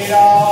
Hey, hey.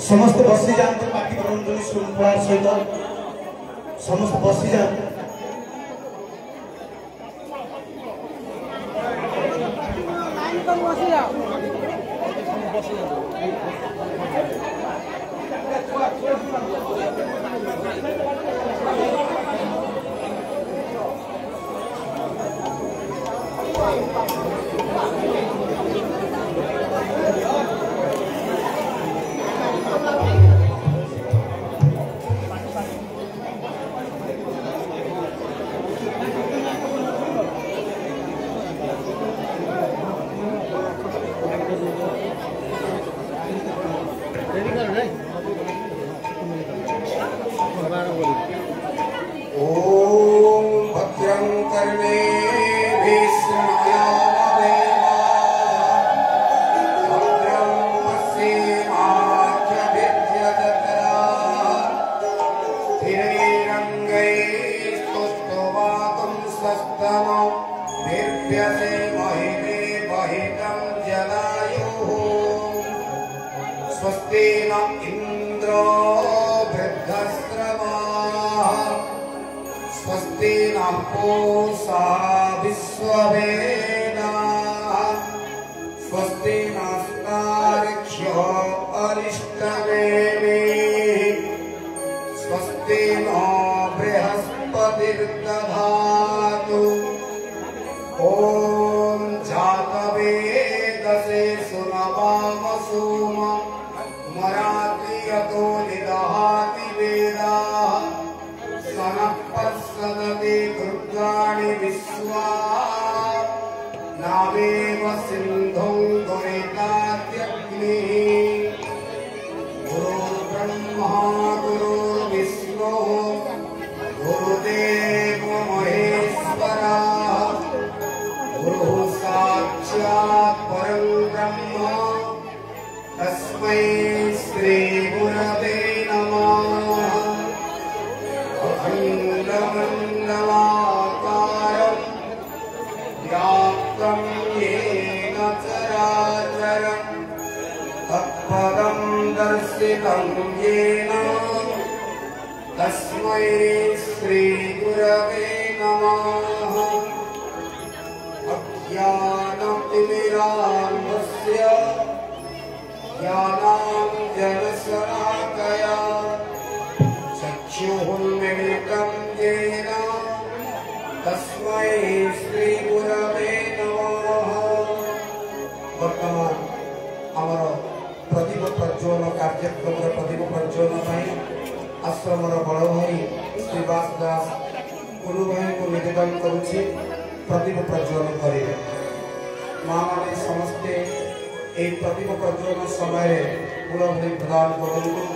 समस्त बसी जाते बाकी बंधु श्रृंखलार सहित समस्त बसी जाते स्वस्ति न इंद्रो वृद्धश्रवाः स्वस्ति न पूषा विश्ववेदाः स्वस्ति नस्तार्क्ष्यो अरिष्टनेमिः स्वस्ति नो बृहस्पतिर्दधातु ॐ जातवेदसे सुनवामसूम मराति यतो निदहाति वेदाः सनः प्रपस्सदते दुर्गाणि विश्वा नावेव सिन्धौ दुरितात्यग्निः गुरुर्ब्रह्मा गुरुर्विष्णुः गुरुदेवो महेश्वरः गुरुः साक्षात् परं ब्रह्म तस्मै श्री गुरवे नमः अखण्डमण्डलाकारं व्याप्तं येन चराचरं तत्पदं दर्शितं येन तस्मै श्री गुरवे नमः अज्ञानतिमिरान्धस्य ज्ञानाञ्जनशलाकया चक्षुरुन्मीलितं येन तस्मै श्री गुरवे नमः। वर्तमान आमर प्रदीप प्रज्वलन कार्यक्रम प्रदीप प्रज्वलन आश्रमर बड़ भाई श्रीवास दास गुरु भाई को निवेदन करुछि प्रदीप प्रज्वलन करेंगे। माँ मैंने समस्ते एक प्रदीप प्रज्वलन समय गुरु भाई प्रदान करूँ।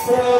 Pro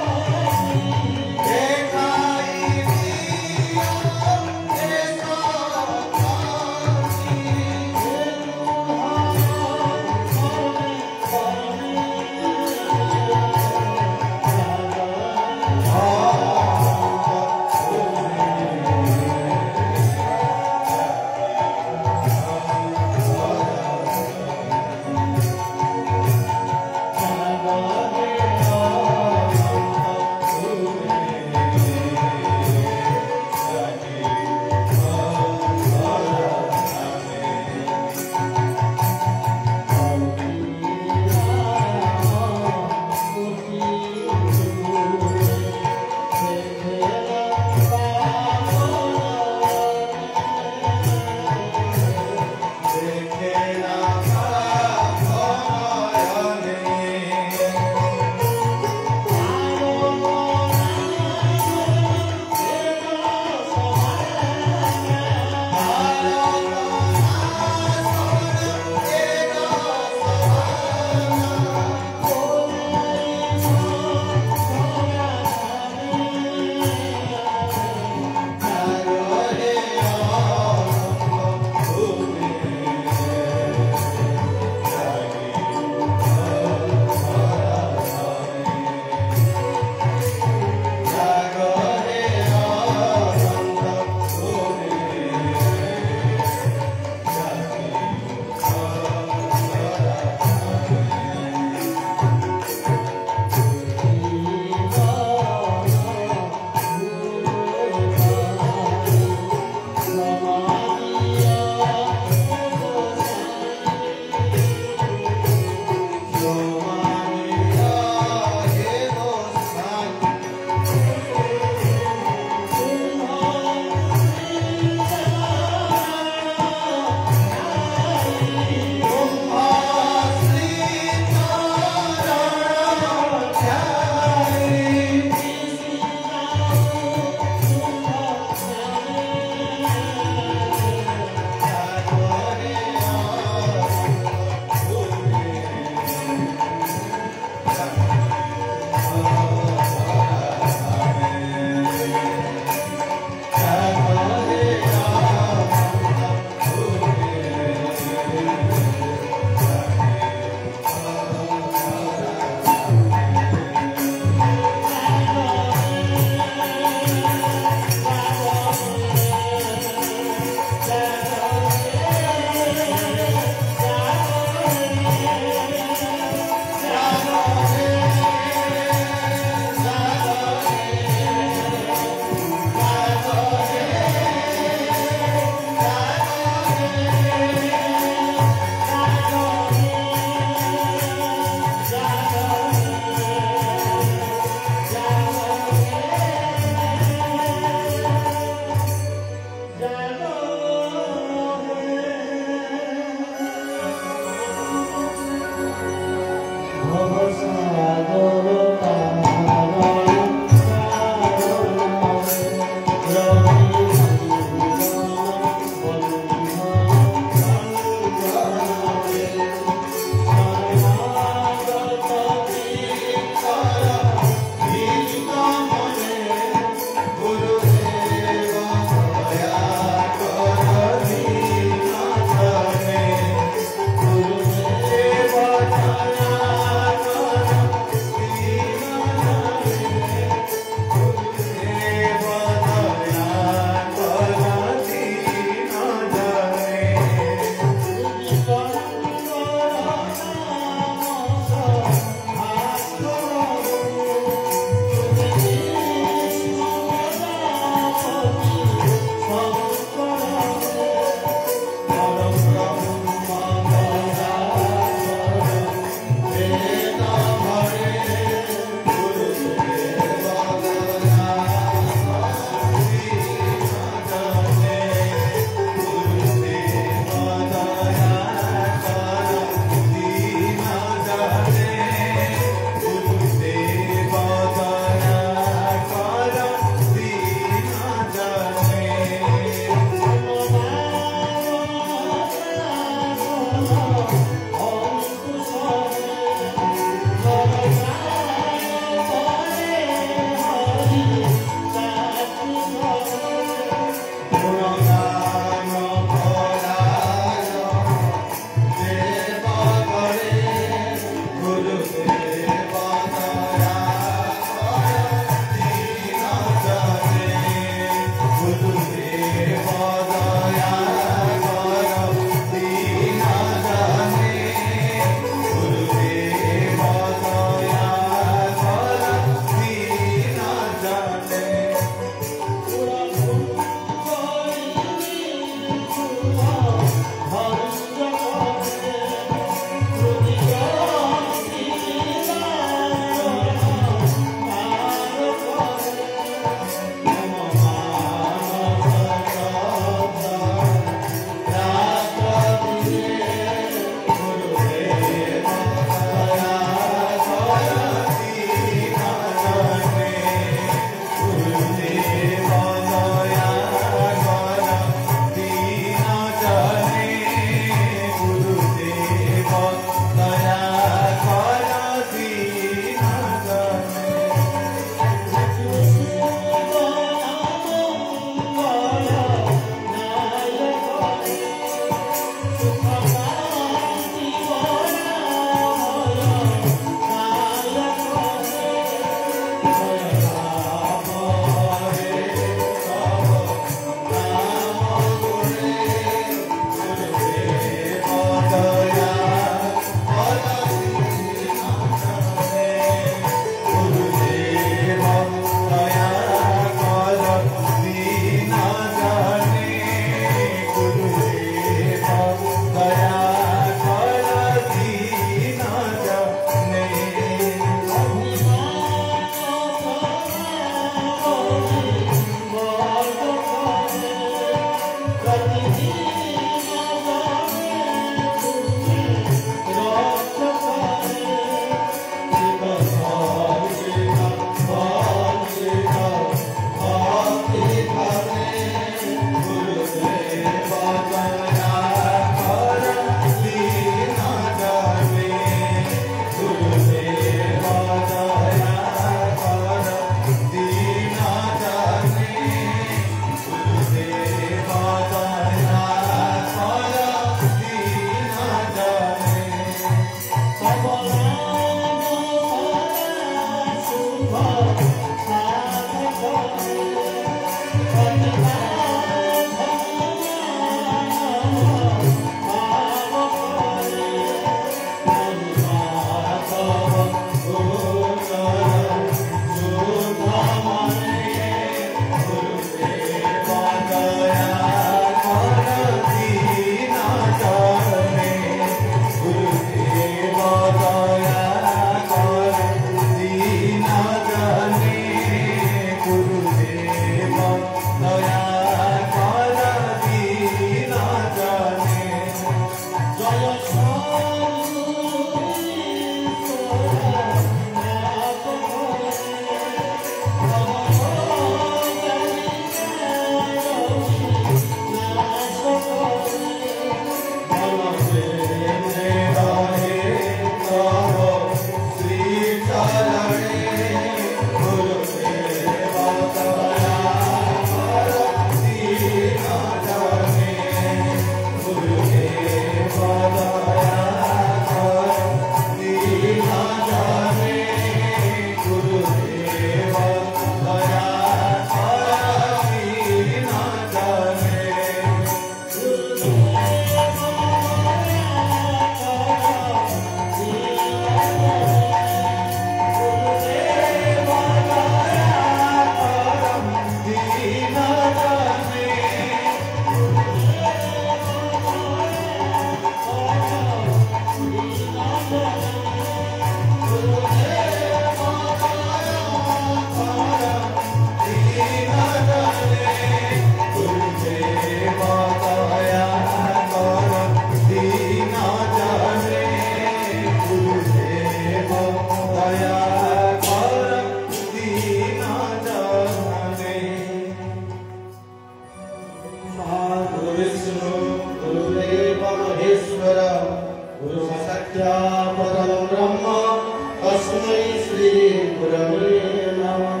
श्रीगुरवे नमः।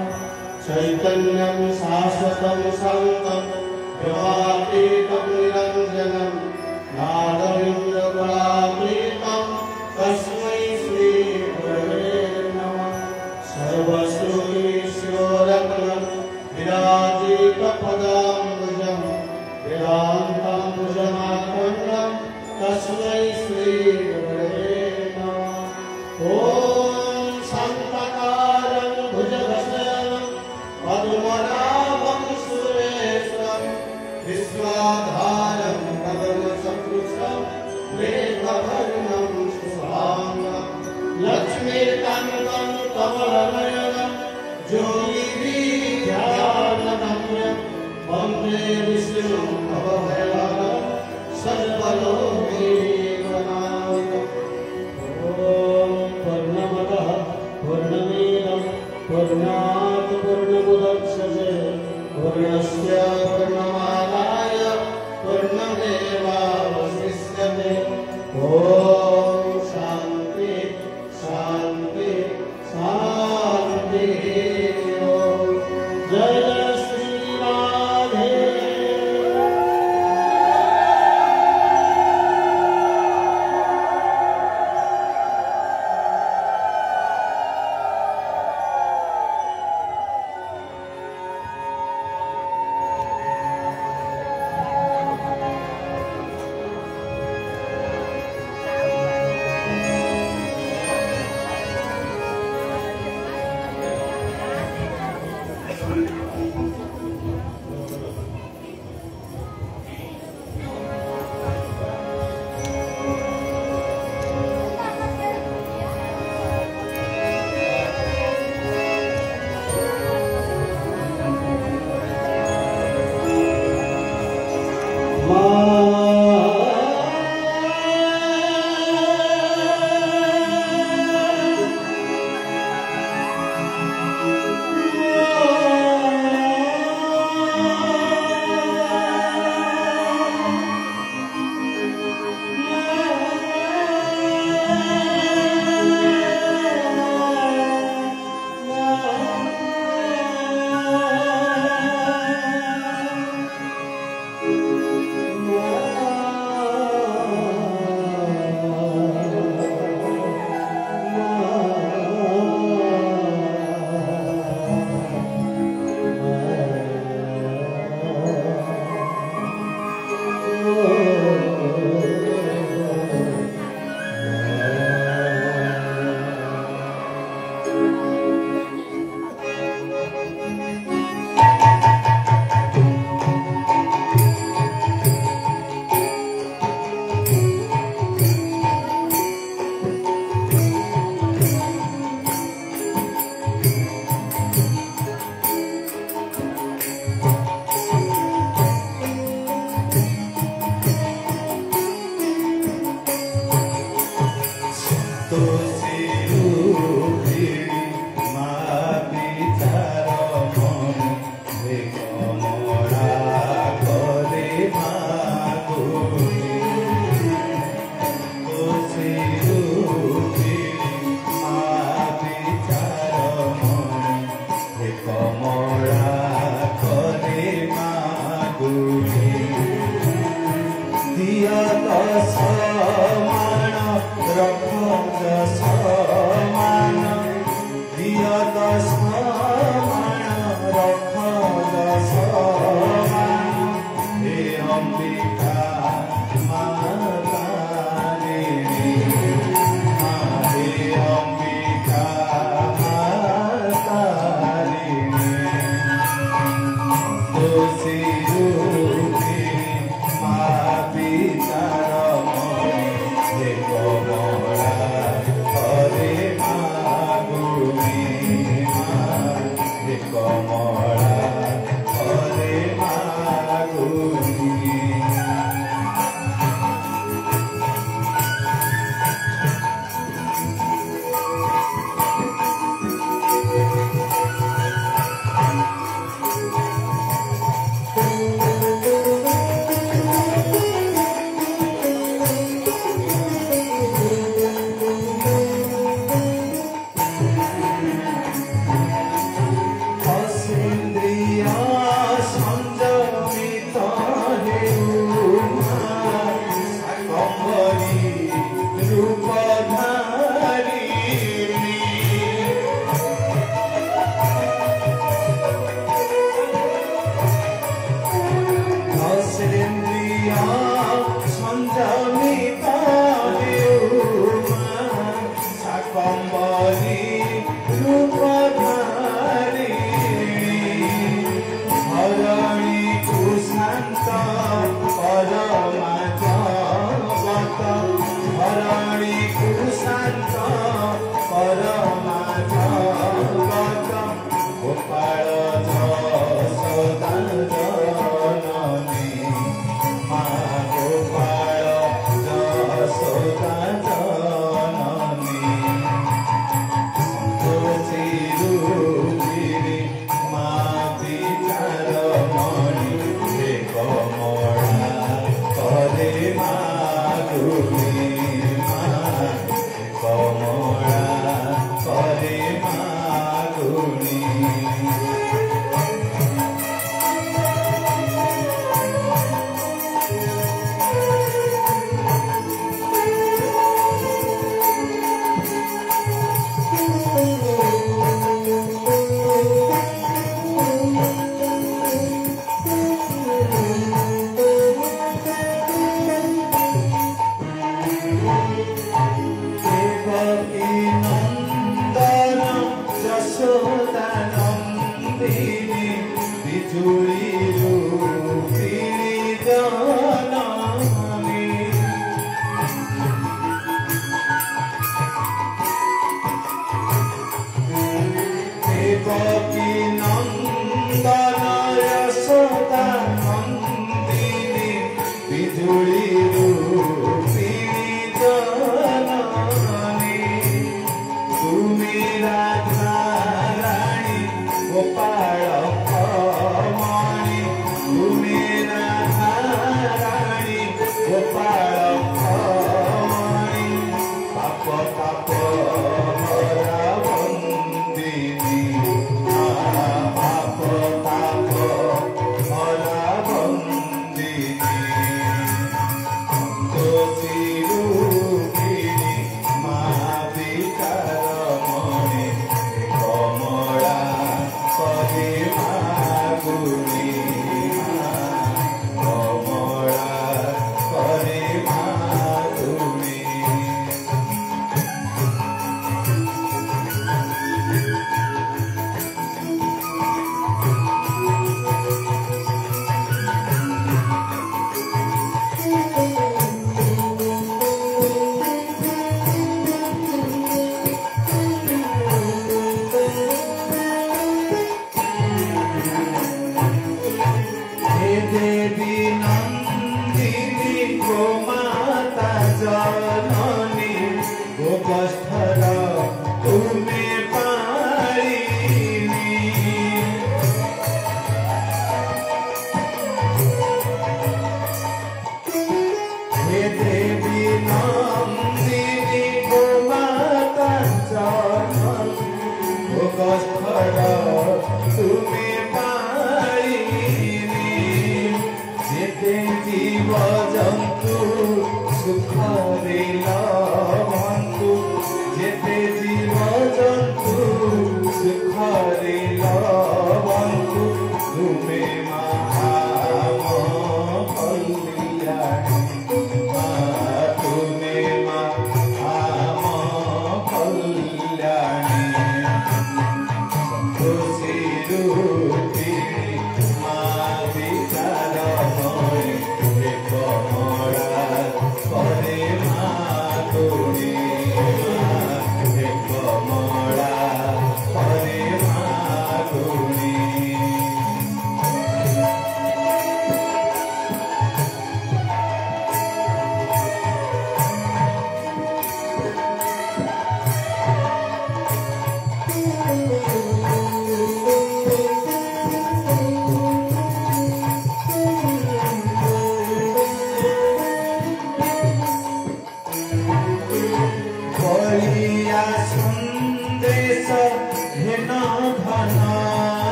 चैतन्यं शाश्वतं शान्तं व्योमातीतं निरञ्जनं नादमिन्द्रकलातीतं तस्मै श्रीगुरवे नमः। सर्वश्रुतिशिरोरत्नं विराजितपदाम्बुजं वेदान्ताम्बुजमाकर्ण्यं तस्मै श्रीगुरवे नमः। ॐ शान्ताकारं भुजगशयनं पद्मनाभं सुरेशं विश्वाधारं गगनसदृशं मेघवर्णं शुभांगं लक्ष्मीकान्तं कमलनयनं योगिविद्यानगम्यं वन्दे विष्णुं भवभयहरं सर्वलोकैकनाथम्। ॐ पूर्णमदः पूर्णमिदं पूर्णात् पूर्णमुदच्यते पूर्णस्य पूर्णमादाय पूर्णमेवावशिष्यते। ॐ शान्ति शान्ति शान्तिः।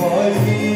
Holy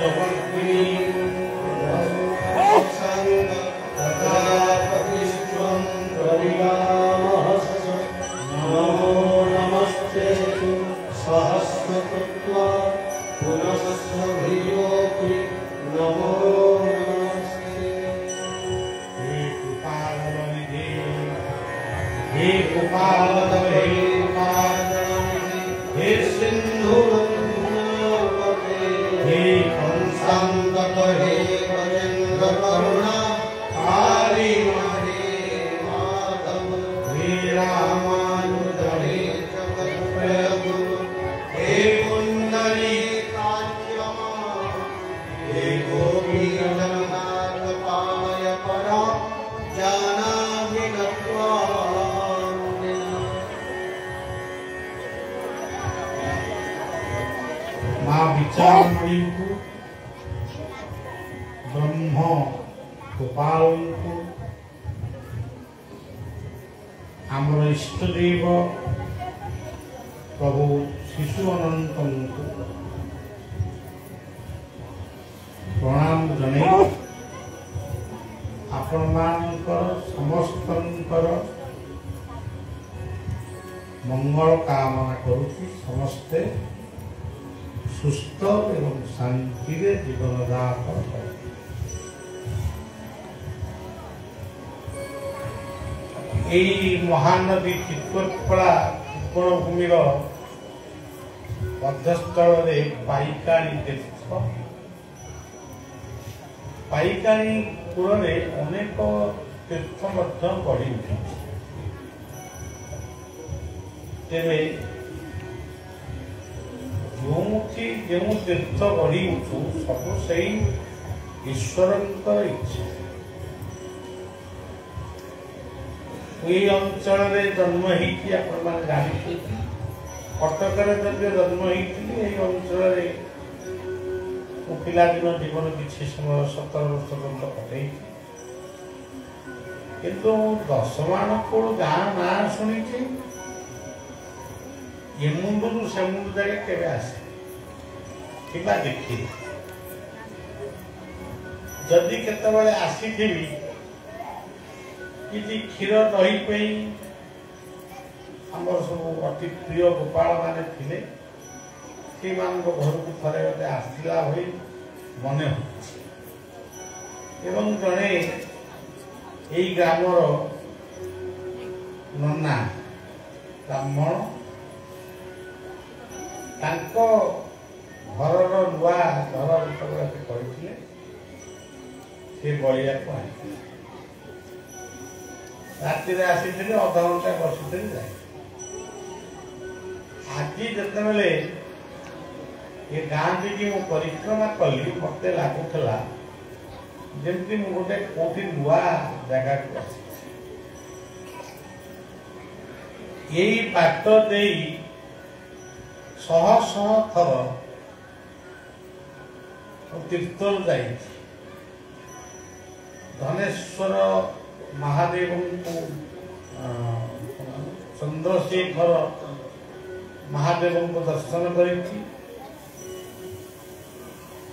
नमो नमस्ते सहस्रकृत्वा पुनस्त्वभियोऽपि नमो नमस्ते। हे कृपालनिधे हे सिन्धुवन्दे हे कंसान्तक हे गजेन्द्र करुणा काली हरे माधव हे रामानुज हे जगत्प्रभु हे पुण्डरीकाक्षमा हे गोपीजगन्नाथ पालय परा जानामि नत्वा माँ विचारमणि को ब्रह्म गोपाल को आमर इष्टदेव प्रभु शिशु अनंत को प्रणाम जने आपण मानकर समस्तंकर मंगल कामना करुछि समस्ते सुस्थ एवं शांति जीवन यापन कर। महानदी चित्तोत्पला उत्पलभूमिर मध्यस्थल पाइकाणी तीर्थ पाइकाणी कूल अनेक तीर्थ गढ़ी उठी तेरे जो तीर्थ गढ़ी उठू सब से ईश्वर इच्छा ये अंचल जन्म जानी कटक जन्म होती अंचल पिलादिन जीवन किसी समय 17 वर्ष पर्यंत कटे किंतु दशमानपुर गाँ ना शुणी ये मुंडू से मुंड जाए के आसे कि देखी जदि केतबेले आसी थी कि क्षीर दही पे आम सब अति प्रिय गोपाल माने थे से घर को थे गोटे आसला हुई मन हो जड़े यही ग्रामर नन्ना ब्राह्मण घर नुआ घर जो करते से बलिया को आई राति आसी अध घंटा बसी जाए आज जिते ये गाँ की मु परिक्रमा कली मत लगुला जमी गोटे कौटी नुआ जगह को यही बाट दे शह शह थर तीर्थल जाई धनेश्वर महादेव को चंद्रशेखर महादेव को दर्शन करी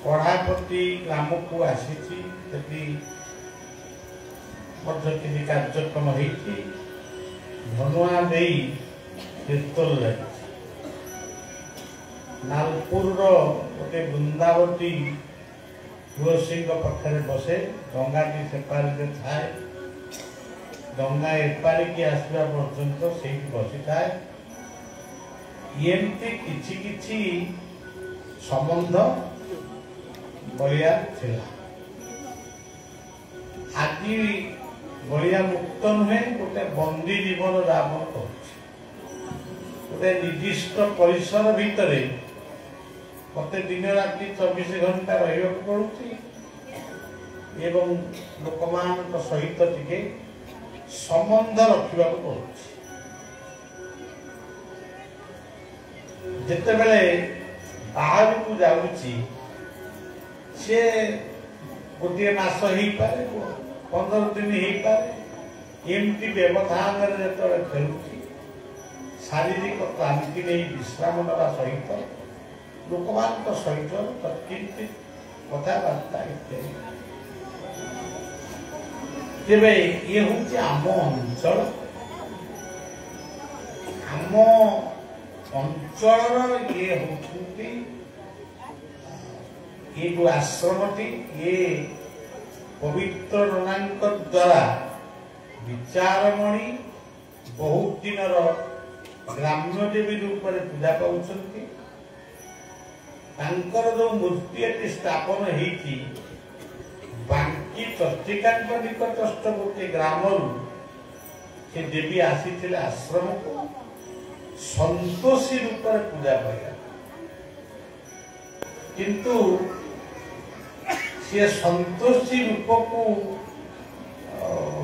पढ़ापति ग्राम को आसी किसी कार्यक्रम होती धनुआ दे तीर्थल जाए नालपुर गोटे वृंदावती तुलसी पाखे बसे डंगाटी सेपारी थाए डंगा एपारिकी आसवा पर्यंत से बसी थाए एमती किछि संबंध बलिया थिला आज बलिया मुक्त नुहे गोटे बंदी जीवन यापन कर गोटे निर्दिष्ट परिसर भितर मत दिन राति 24 घंटा रहा पड़ुची एवं लोक सहित टिके संबंध रखा पड़ुची जितेबले बाहर को जाऊँगी सी गोटे मास हो पारे 15 दिन हो पारे एमती व्यवधान जो फेरुची शारीरिक क्लांति नहीं विश्राम नवा सहित लोक सहित किंचित कथबार्ता इत्यादि। तेरे ये हूँ आम अंचल ये होती ये जो आश्रमटी ये पवित्र रणांक द्वारा विचारमणि बहुत दिन ग्राम्य देवी रूप में पूजा पाउछंती। तांकर जो मूर्ति स्थापन होती बांकी चर्चिकांक निकटस्थ गोटे ग्राम से देवी आसी आश्रम को संतोषी रूप में पूजा पाया, किंतु से संतोषी रूप को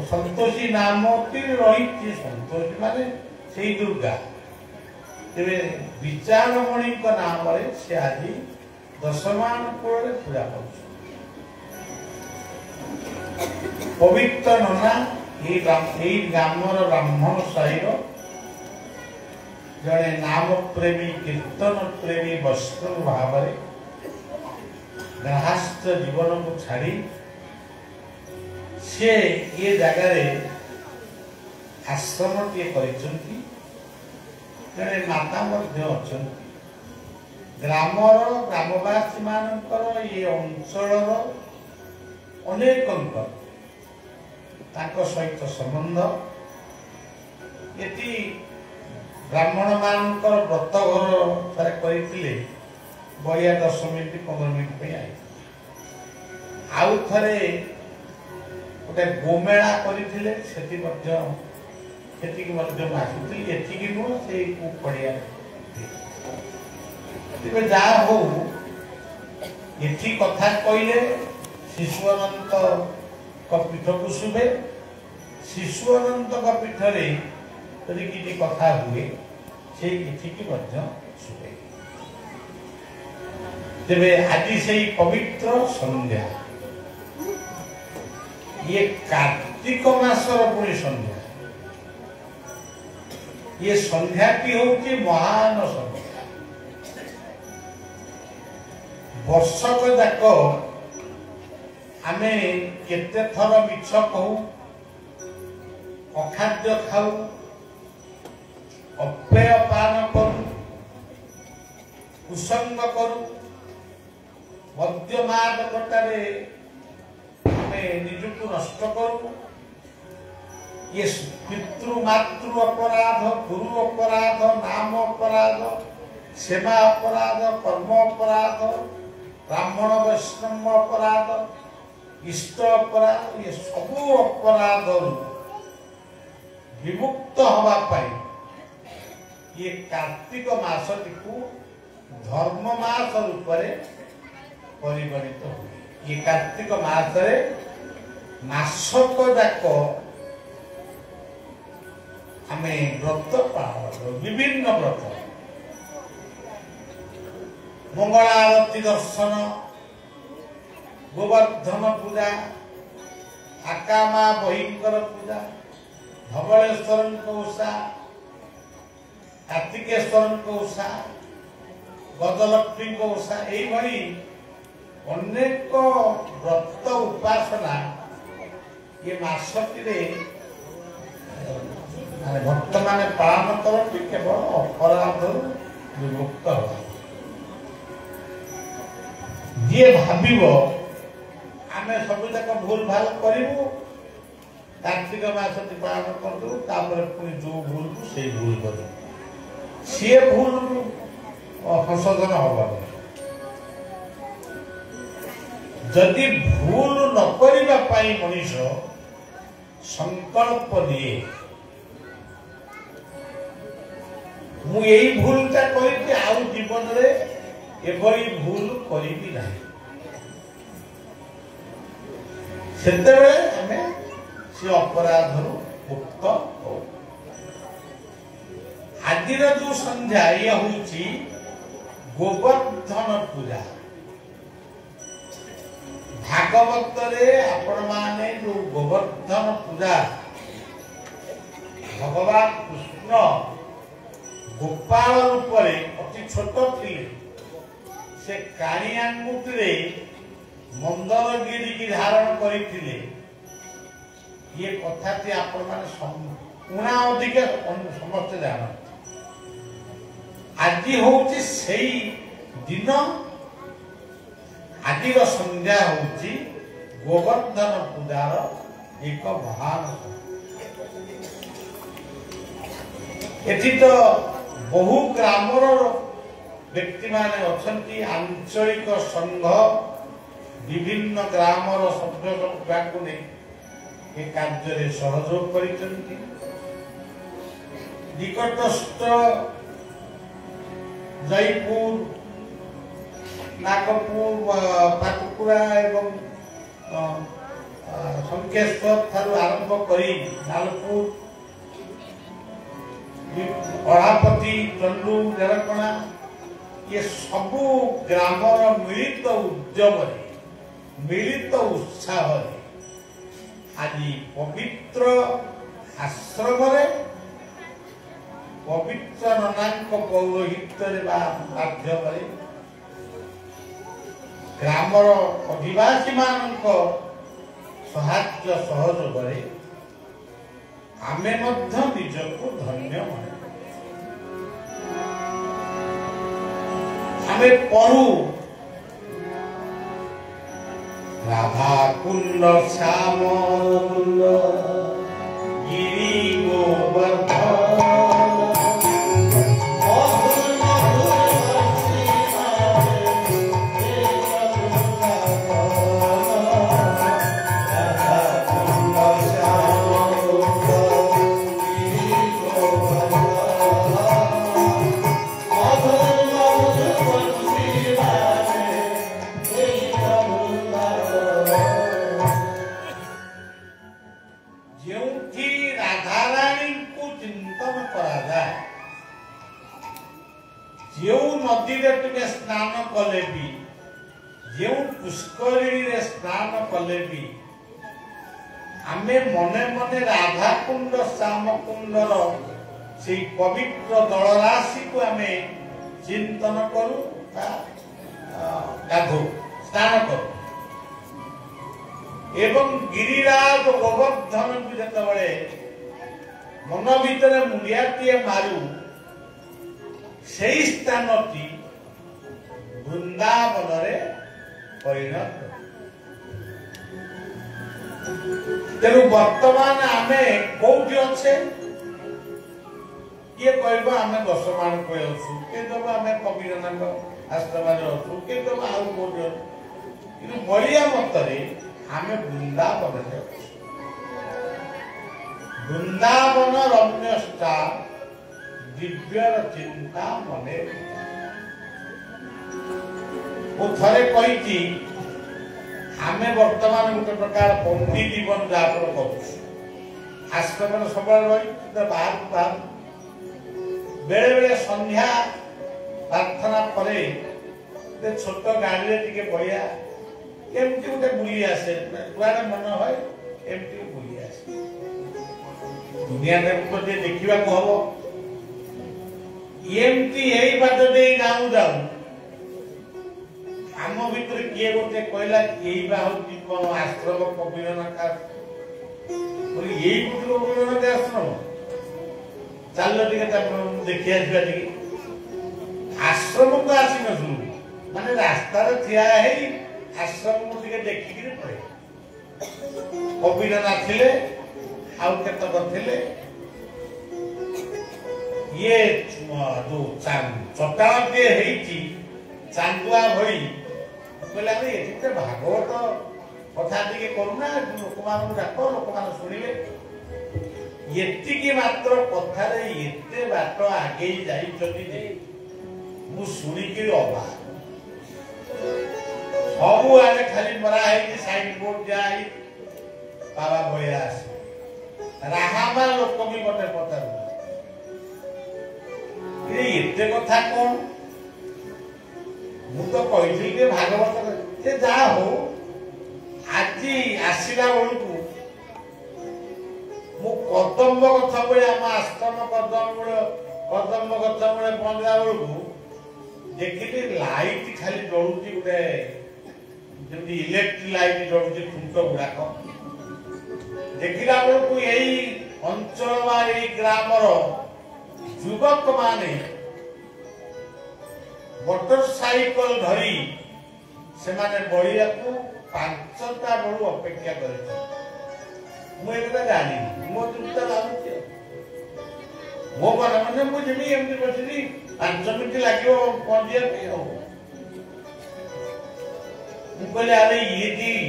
संतोषी नाम रही संतोषी माने से दुर्गा तेरे विचारमणि नाम से आज दशमान कूल पूजा कर पवित्र नना ग्रामर ब्राह्मण साहिर जड़े नाम प्रेमी कीर्तन प्रेमी वैष्णव भाव गृहस्थ जीवन को छाड़ी से ये जगार आश्रम टे जड़े माता ग्रामर ग्रामवासी मानकर ये अंचल अनेक सहित संबंध ये ब्राह्मण मानकर व्रत घर करते बया 10 मिनिट 15 मिनिट आई आउ थे गोटे गोमेला करते आसुली नुह से पड़िया तेज जहाँ हो ये कथा कहले शिशु अनंत पीठ को शुभे शिशु अनंत पीठरे यदि किसी कथा हुए से शुभे। तेरे आज से पवित्र संध्या ये कार्तिक मासर पुणी संध्या ये संध्याटी होती महान संध्या वर्षक जाक आमे केते थर मिछ कहू अखाद्य खाऊ अपेय पान करू कुसंग करू मद्यमादकटारे निजुक नष्ट करू ये पितृ मातृ अपराध गुरु अपराध नाम अपराध सेवा अपराध कर्म अपराध ब्राह्मण वैष्णव अपराध इष्ट अपराध ये सबू अपराध विमुक्त हवा पाई ये कार्तिक मासटी को धर्म मास रूप परिगणित हुए। ये कार्तिक मासरे मासक जाक आमे व्रत पालन विभिन्न व्रत मंगला आरती दर्शन गोवर्धन पूजा आकामा बहिंकर पूजा धवलेश्वर ओषा कार्तिकेश्वर ओषा गजलक्ष्मी ओषा यही अनेक व्रत उपासना ये मासटी भक्त माने पालन करती केवल अपराध विमुक्त हो जी भाव आमे सब जाक भूल भाल करूँ कार्तिक मासटी पालन कर जो भूल को से भूल कर सी भूल संशोधन हवा जदि भूल न करने मनीष संकल्प दिए मु यही भूलटा करी आउ जीवन रे एभली भूल करी ना सेतेबेले आमे से अपराध मुक्त हो। आज जो संध्या ये हूँ गोवर्धन पूजा भागवत रे आपण माने जो गोवर्धन पूजा भगवान कृष्ण गोपाल रूप अति छोट थे से काणी आंगुठी ମନ୍ଦରଗିରି କି ଧାରଣ କରିଥିଲେ ये कथाटी आपण माने उणा अधिक समस्त जानते आज हूँ से दिन आज संध्या हूँ गोवर्धन पूजार एक महान एठी तो बहु ग्रामर व्यक्ति माने अछंती आंचलिक संघ विभिन्न ग्रामर सभ्य समुदाय को नहीं ये कार्य सहयोग करिसंती निकटस्थ जयपुर नागपुर पाटकुरा एवं संकेश्वर ठारू आरंभ करी नालपुर अड़ापति चंडू नेरकणा ये सबू ग्रामर मिलित उद्यम मिलित उत्साह आज पवित्र आश्रम पवित्र ननांक पौरोहित्य माध्यम ग्रामर अधिवासी मानक साहाय्य सहयोग आमे मध्य निजको धन्य माने आमे पढ़ू राधा कुंड श्याम कुंड गिरी गोवर्धन स्नान कले भी जो पुष्करिणी रे स्नान कले भी आमे मने मने राधा कुंड श्याम कुंडर से पवित्र दलराशि को आमे चिंतन करू गाधो स्नान करू एवं गिरिराज गोवर्धन को जतबळे मन भितर मुंडियाटिए मारू सेई स्थानटी वृंदावन परिणत तेणु वर्तमान आमे कौटी अच्छे किए कहब आम 10 माण पे अच्छु किए कहब आम कबीरनाथ आश्रम अच्छु किए कहब आउ कौटी कि बलिया मतरे आम वृंदावन वृंदावन रम्यष्टा दिव्यर चिंता मने वो थरे कही आमे वर्तमान गोटे प्रकार बंदी जीवन यापन कर आश्रम सब रही बाहर बाहर बेले बेले संध्या प्रार्थना पर छोट गाड़ी में टे बढ़िया एमती गोटे बुली आसे जुआड़े मन है एमती बुली आसे दुनिया तो देखा हम एमती यही बात दे गाँव जाऊ आम भीतर किए गोटे कहला यही आश्रम कबीरनाथ यही कबीरनाथ आश्रम चल देखी आसवा आश्रम को आसी नसलु माने रास्ता ठिया आश्रम को देखिक पड़े कबीरनाथ थिले आउ केतक थिले ये जो चट्टान टे चांदुआ भई कहले ये भागवत कथा टे करूना लोक मान डाक लोक मान शुणिले ये मात्र कथार एते बाट आगे मु शुणिक अबाक सबू आगे खाली मरा है साइड बोर्ड जाए बाबा भैया राहामा लोक भी मत पचार एते कथा कौन मु तो कही भागवत से जा हो आज आसला बेलू मु कदम्ब गछ बेले आम आश्रम कदम्ब गछ बेले पहुंचला बेलू देखिली लाइट खाली जलुची गोटे ଯେମିତି ଇଲେକ୍ଟ୍ରିକ ଲାଇଟ୍ ଜଳୁଛି ଖୁଣ୍ଟ ଗୁଡାକ ଦେଖିଲା ବେଳକୁ ଏଇ ଅଞ୍ଚଳ ବା ଏଇ ଗ୍ରାମର ଯୁବକ ମାନେ ମୋଟର ସାଇକେଲ ଧରି ସେମାନେ ବଳିବାକୁ 5ଟା ବେଳୁ ଅପେକ୍ଷା କରିଛନ୍ତି। ମୁଁ ଏକଥା ଜାଣିନି, ମୋ ଚିନ୍ତା ଲାଗୁଛି ମୋ ମନେ ମନେ ମୁଁ ଯିବି ଏମିତି ବସିଲି 5 ମିନିଟ୍ ଲାଗିବ ପହଞ୍ଚିବା ପାଇଁ ଆଉ। ମୁଁ କହିଲି ଆରେ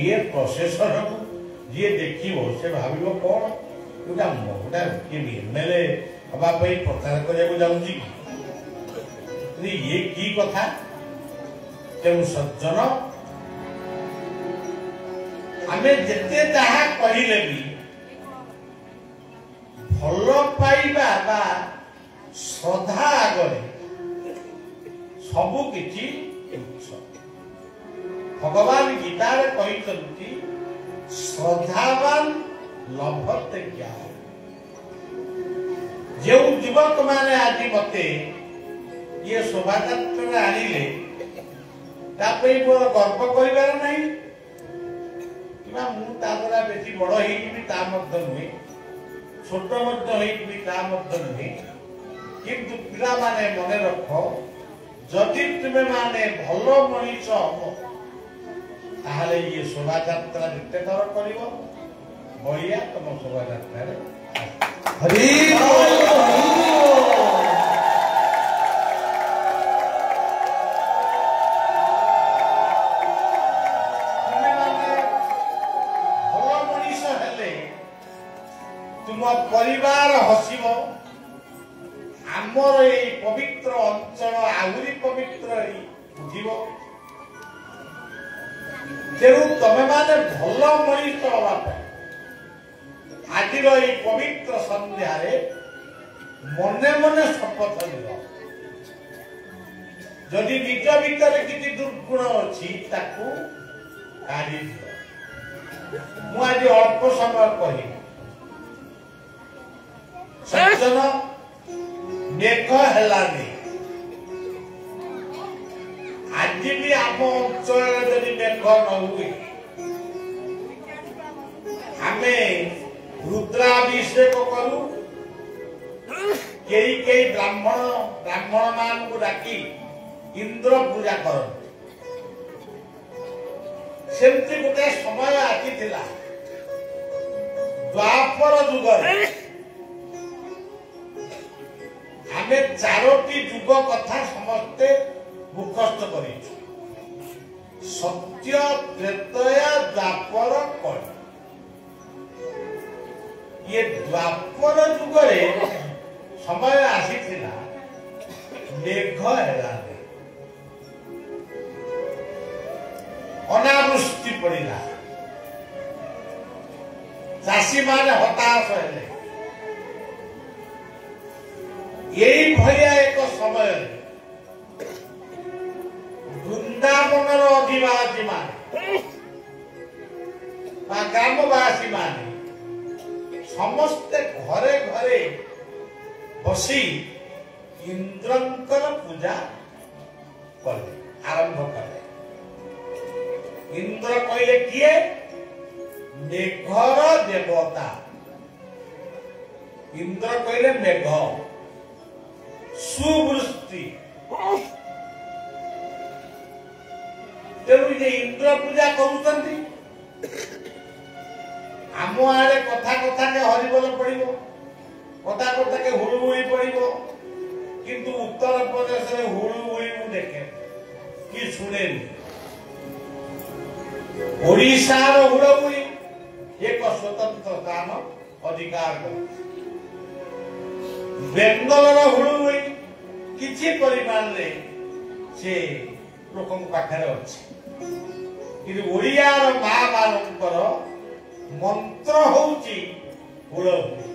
ଇଏ ପ୍ରସେସନକୁ ଯିଏ ଦେଖିବ ସେ ଭାବିବ କଣ ଗୋଟା ଏମଏଲଏ ହବା ପାଇଁ ପ୍ରଚାର କରିବାକୁ ଯାଉଛି କି ଇଏ କି କଥା। ତେଣୁ ସଜ୍ଜନ ଆମେ ଯେତେ ଯାହା କହିଲେ ବି ଭଲ ପାଇବା ବା ଶ୍ରଦ୍ଧା ଆଗରେ ସବୁ କିଛି ତୁଚ୍ଛ। ଭଗବାନ ଗୀତାରେ କହିଛନ୍ତି ଶ୍ରଦ୍ଧାବାନ ଲଭତେ ଜ୍ଞାନ। ଯେଉଁ ଯୁବକ ମାନେ ଆଜି ମତେ ଇଏ ଶୋଭାଯାତ୍ରାରେ ଆଣିଲେ ତା ପାଇଁ ମୋର ଗର୍ବ କରିବାର ନାହିଁ କିମ୍ବା ମୁଁ ତା ଦ୍ୱାରା ବେଶୀ ବଡ ହେଇଯିବି ତା ମଧ୍ୟ ନୁହେଁ, ଛୋଟ ମଧ୍ୟ ହେଇଯିବି ତା ମଧ୍ୟ ନୁହେଁ। କିନ୍ତୁ ପିଲାମାନେ ମନେ ରଖ, ଯଦି ତୁମେ ମାନେ ଭଲ ମଣିଷ ହବ ତାହେଲେ ଇଏ ଶୋଭାଯାତ୍ରା ଯେତେ ଥର କରିବ ବଳିଆ ତମ ଶୋଭାଯାତ୍ରାରେ ହରି तुम परिवार हसिब, आमर ये पवित्र अंचल आहरी पवित्र बुझिब। तेणु तमे माने भल मनीष हवा आज ये पवित्र संध्यार मने मने शपथ लिख। जदि निज भीतर किसी दुर्गुण अच्छी ताकू काढ़ी दियो। मु आज अल्प समय कही सज्जन मेघ हेलानी आज भी आम अंचल यदि मेघ न हुए आमे रुद्राभिषेक करू, कई कई ब्राह्मण मान को डाकी इंद्र पूजा कर। सेमती गोटे समय आसी द्वापर जुग आमे 4टी जुग कथा समस्ते मुखस्त कर सत्य त्रेतया द्वापर कलि। ये द्वापर जुगरे समय आसी मेघ हेलानी, अनावृष्टि पड़ा, चाषी माने हताश हेले। यही भलिया एक समय वृंदावन अधिवासी मान ग्रामवासी मान समस्ते घरे घरे बसी इंद्रंकर पूजा कले आरंभ कले। इंद्र कहले किए मेघर देवता। इंद्र कहले मेघ सुवृष्टि। तेणु ये इंद्र पूजा करुचंती आम आड़े कथा कथा के हरिबोल पड़िबो, कथा कथा के हुड़ुहुड़ी पड़िबो, किंतु उत्तर प्रदेश में हुड़ुहुड़ी मु देखे कि सुनेनी। ओडिशार हुड़ुहुड़ी एक स्वतंत्र स्थान अधिकार करे। बेंगलर हुड़ुहुड़ी किछि परिमाण रे से लोकन पाखरे अछि, कि ओडियार मां मानकर मंत्र होउची हुड़ुहुड़ी।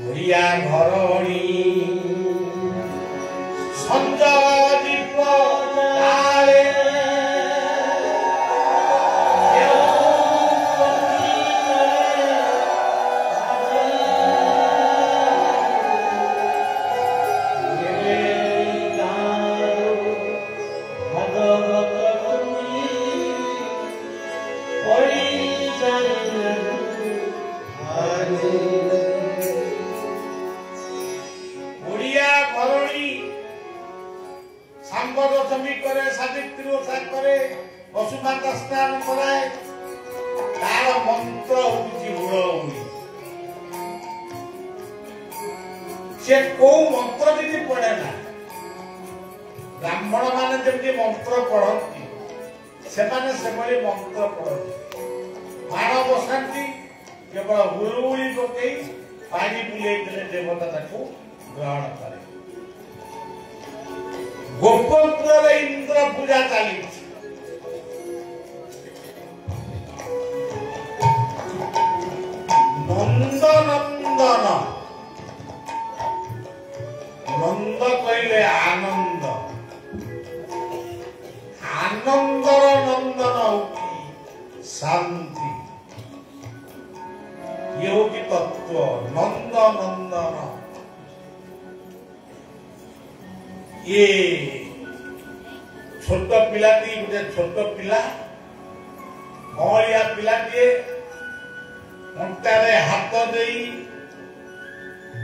ओडिया घरणी संज दीप तारे भगवत ପଶୁମାତା ସ୍ନାନ କରାଏ ତାର ମନ୍ତ୍ର ହଉଛି ହୁଳହୁଳି। ସେ କୋଉ ମନ୍ତ୍ର କିଛି ପଢେ ନା। ବ୍ରାହ୍ମଣ ମାନେ ଯେମିତି ମନ୍ତ୍ର ପଢନ୍ତି ସେମାନେ ସେଭଳି ମନ୍ତ୍ର ପଢନ୍ତି। ବାଣ ବସାନ୍ତି କେବଳ ହୁଳହୁଳି ପକେଇ ପାଣି ବୁଲେଇ ଦେଲେ ଦେବତା ତାକୁ ଗ୍ରହଣ କରେ। ଗୋପପୁରରେ ଇନ୍ଦ୍ର ପୂଜା ଚାଲିଛି। ନନ୍ଦନନ୍ଦନ ନନ୍ଦ କହିଲେ ଆନନ୍ଦ। ଆନନ୍ଦର ନନ୍ଦନ ହଉଛି ଶାନ୍ତି। ଇଏ ହଉଛି ତତ୍ଵ ନନ୍ଦ ନନ୍ଦନ। ଇଏ ଛୋଟ ପିଲାଟି ଗୋଟେ ଛୋଟ ପିଲା କଅଁଳିଆ ପିଲାଟିଏ ଅଣ୍ଟାରେ ହାତ ଦେଇ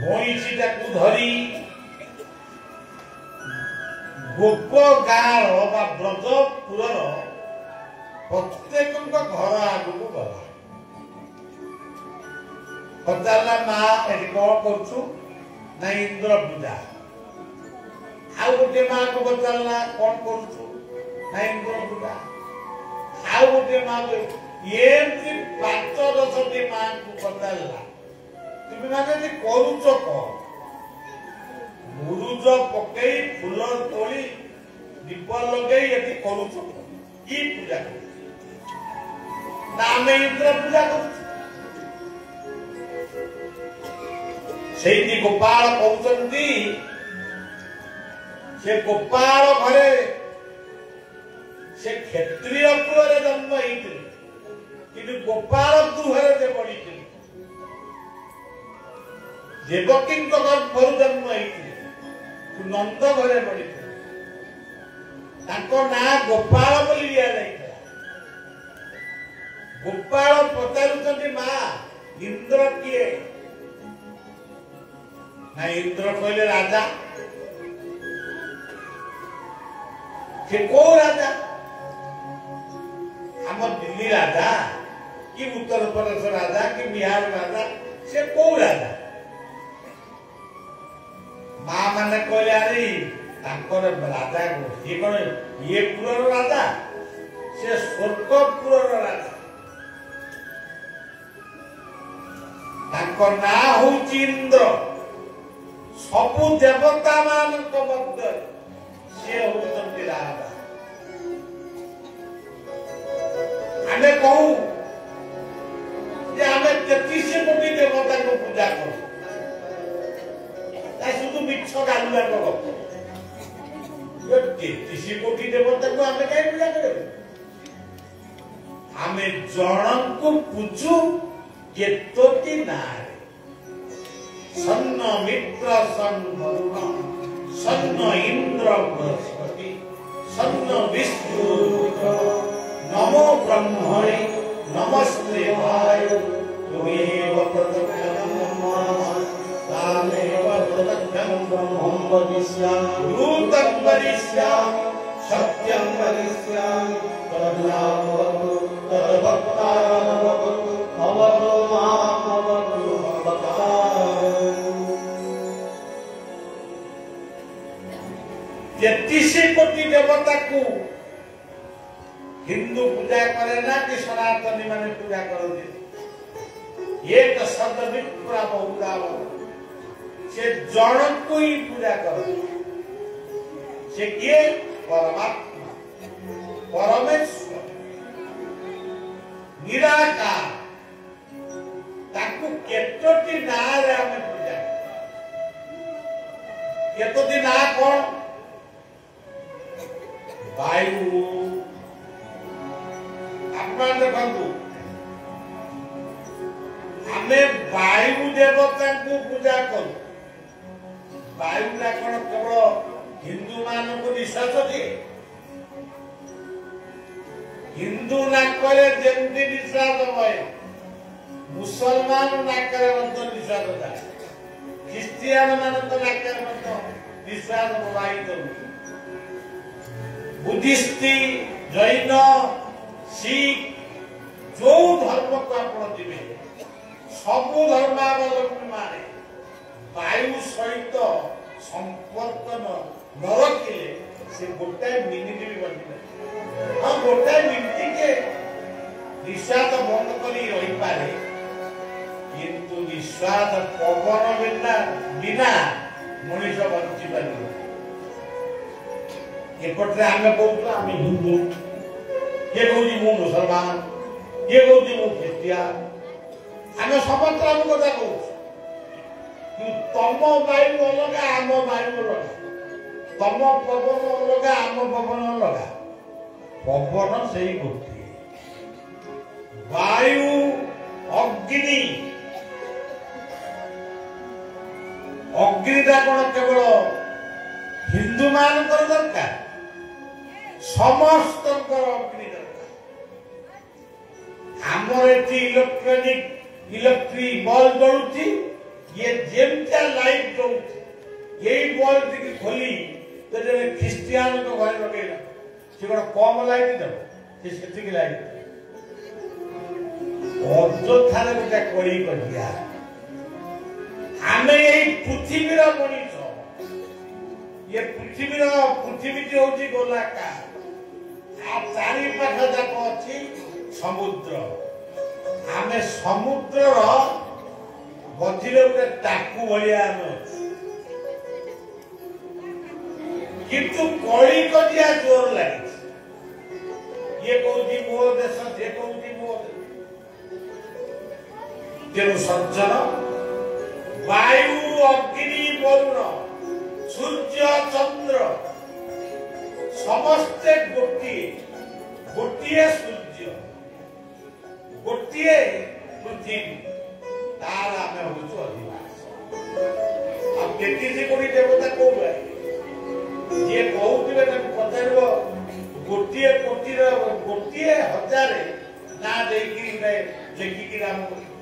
ବଇଁଶୀଟାକୁ ଧରି ଗୋପ ଗାଁର ବା ବ୍ରଜପୁରର ପ୍ରତ୍ୟେକଙ୍କ ଘର ଆଗକୁ ଗଲା। ପଚାରିଲା ମା ଏଠି କଣ କରୁଛୁ? ନା ଇନ୍ଦ୍ର ପୂଜା। ଆଉ ଗୋଟିଏ ମାକୁ ପଚାରିଲା କଣ କରୁଛୁ? ନା ଇନ୍ଦ୍ର ପୂଜା। ଆଉ ଗୋଟିଏ ମା ଏମିତି 5-10ଟି ମାଙ୍କୁ ପଚାରିଲା ତୁମେ ମାନେ କରୁଛ କଣ? ମୁରୁଜ ପକେଇ ଫୁଲ ତୋଳି ଦୀପ ଲଗେଇ ଏଠି କରୁଛ କି ପୂଜା କରୁଛ? ନା ଆମେ ଇନ୍ଦ୍ର ପୂଜା କରୁଛୁ। ସେଇଠି ଗୋପାଳ କହୁଛନ୍ତି ସେ ଗୋପାଳ ଘରେ ସେ କ୍ଷତ୍ରିୟ କୁଳରେ ଜନ୍ମ ହେଇଥିଲେ କିନ୍ତୁ ଗୋପାଳ ଗୃହରେ ସେ ବଢିଥିଲେ। ଦେବକୀଙ୍କ ଗର୍ଭରୁ ଜନ୍ମ ହେଇଥିଲେ ନନ୍ଦ ଘରେ ବଢିଥିଲେ। ତାଙ୍କ ନାଁ ଗୋପାଳ ବୋଲି ଦିଆଯାଇଥିଲା। ଗୋପାଳ ପଚାରୁଛନ୍ତି ମା ଇନ୍ଦ୍ର କିଏ? ନା ଇନ୍ଦ୍ର କହିଲେ ରାଜା। ସେ କୋଉ ରାଜା? ଆମ ଦିଲ୍ଲୀ ରାଜା କି ଉତ୍ତରପ୍ରଦେଶ ରାଜା କି ବିହାର ରାଜା? ସେ କୋଉ ରାଜା? ମା ମାନେ କହିଲେ ଆରେ ତାଙ୍କର ରାଜା ଇଏ କଣ ଇଏ ପୁରର ରାଜା? ସେ ସ୍ୱର୍ଗପୁରର ରାଜା। ତାଙ୍କ ନାଁ ହଉଛି ଇନ୍ଦ୍ର। ସବୁ ଦେବତା ମାନଙ୍କ ମଧ୍ୟରେ ସିଏ ହଉଛନ୍ତି ରାଜା। ଆମେ କହୁ ଯେ ଆମେ 33 କୋଟି ଦେବତାଙ୍କୁ ପୂଜା କରୁ। শুধু মিথ্য গালুয়া গপ। 33 কোটি দেবতাଙ୍କୁ ଆମେ କାହିଁ ପୂଜା କରିବୁ? ଆମେ ଜଣଙ୍କୁ ପୂଜୁ କେତୋଟି ନାଁରେ। ସନ୍ନ ମିତ୍ର ସନ୍ମରୁଣ ସନ୍ନ ଇନ୍ଦ୍ର ବୃହସ୍ପତି ସନ୍ନ ବିଷ୍ଣୁ ନମୋ ବ୍ରହ୍ମଣେ ନମସ୍ତେ ବାୟ ତୁମେବ ପ୍ରତ୍ୟକ୍ଷଂ तामेव प्रत्यक्षं ब्रह्मं वदिष्यामि भूतं वदिष्यामि सत्यं वदिष्यामि तद्भवतु तद्भक्ताभवतु भवतु माम् भवतु भक्ताः। 33 कोटी देवता को हिंदू पूजा करे ना कि सनातनी माने पूजा करते? एक शब्द विप्रा बहुदाव से जन को ही पूजा करो। से किए परमात्मा परमेश्वर निराकार ताकू केतोटी नारे हमें पूजा केतोटी ना कौन वायु अपना देखु आमे वायु देवता को पूजा करूं। वायु का कौन केवल हिंदू मान को विश्वास दिए? हिंदू नाकरे जमी विश्वास भय मुसलमान नाकरे विश्वास जाए ख्रीस्टियान मान नाकरे विश्वास प्रवाहित बुद्धिस्ट जैन सिख जो धर्म को आप जी सबू धर्मावलंबी माने वायु सहित संपर्क न रखिले से गोटाए मिनिट भी बंद हाँ गोटाए मिनिट के निश्वास बंद करी रही पारे किंतु निश्वास पवन बिना बिना मनीष बंची पार एपटे आम कहूँ आम हिंदू ये कहूँ मु मुसलमान ये कहूँ मु ख्रिस्टियान आम समस्त आम कथा कहूँ तम वायु अलग आम वायु अलग तम पवन अलग आम पवन अलग पवन से गोटे वायु अग्नि अग्निटा कौन केवल हिंदू मान दरकार समस्त अग्नि दरकार आमर इलेक्ट्रोनिक इलेक्ट्रिक बल्ब जलुची ये जेमता लाइट जलुची यही बल्ब टी खोली तो जे ख्रिस्टियान को घर लगेला से कोन कम लाइट दब से सेति लाइट अଯୋଥା रे गोटे कोई करिया आमे यही पृथ्वी रा मनीष ये पृथ्वी होची गोलाकार आ चारि पाख जाक अछि समुद्र आमे समुद्र रो मझिरे गोटे टाकू भलिया आमे किंतु कळी कजिया जोर लागी ये कहूची मो देश जे कहूची मो तेणु सज्जन वायु अग्नि वरुण सूर्य चंद्र समस्ते गोटिए गोटिए सूर्य गोटिए पृथ्वी तार आम हूँ अधिवास अब केटी कोटी देवता कौन ये कहते पचार गोटे कोटी गोटे हजार ना लेखिक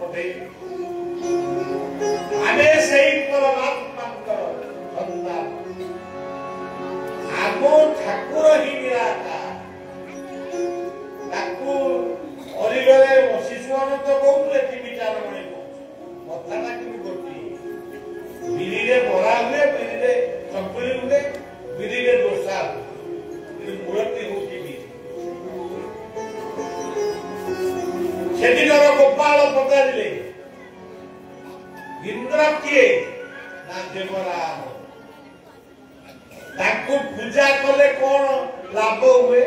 पठे आमे से परमात्मा सन्तान आम ठाकुर ही निराकार ताकू अलिगले शिशु अनंत कहते टीवी चारमणी कथा कि गोटी बिरी बरा हुए बिरी चकुली हुए बिरी दोसा हुए मूर्ति हूँ सेदिनर गोपाल पचारे इंद्र किए ना देवराज ताकू पूजा कले कौन लाभ हुए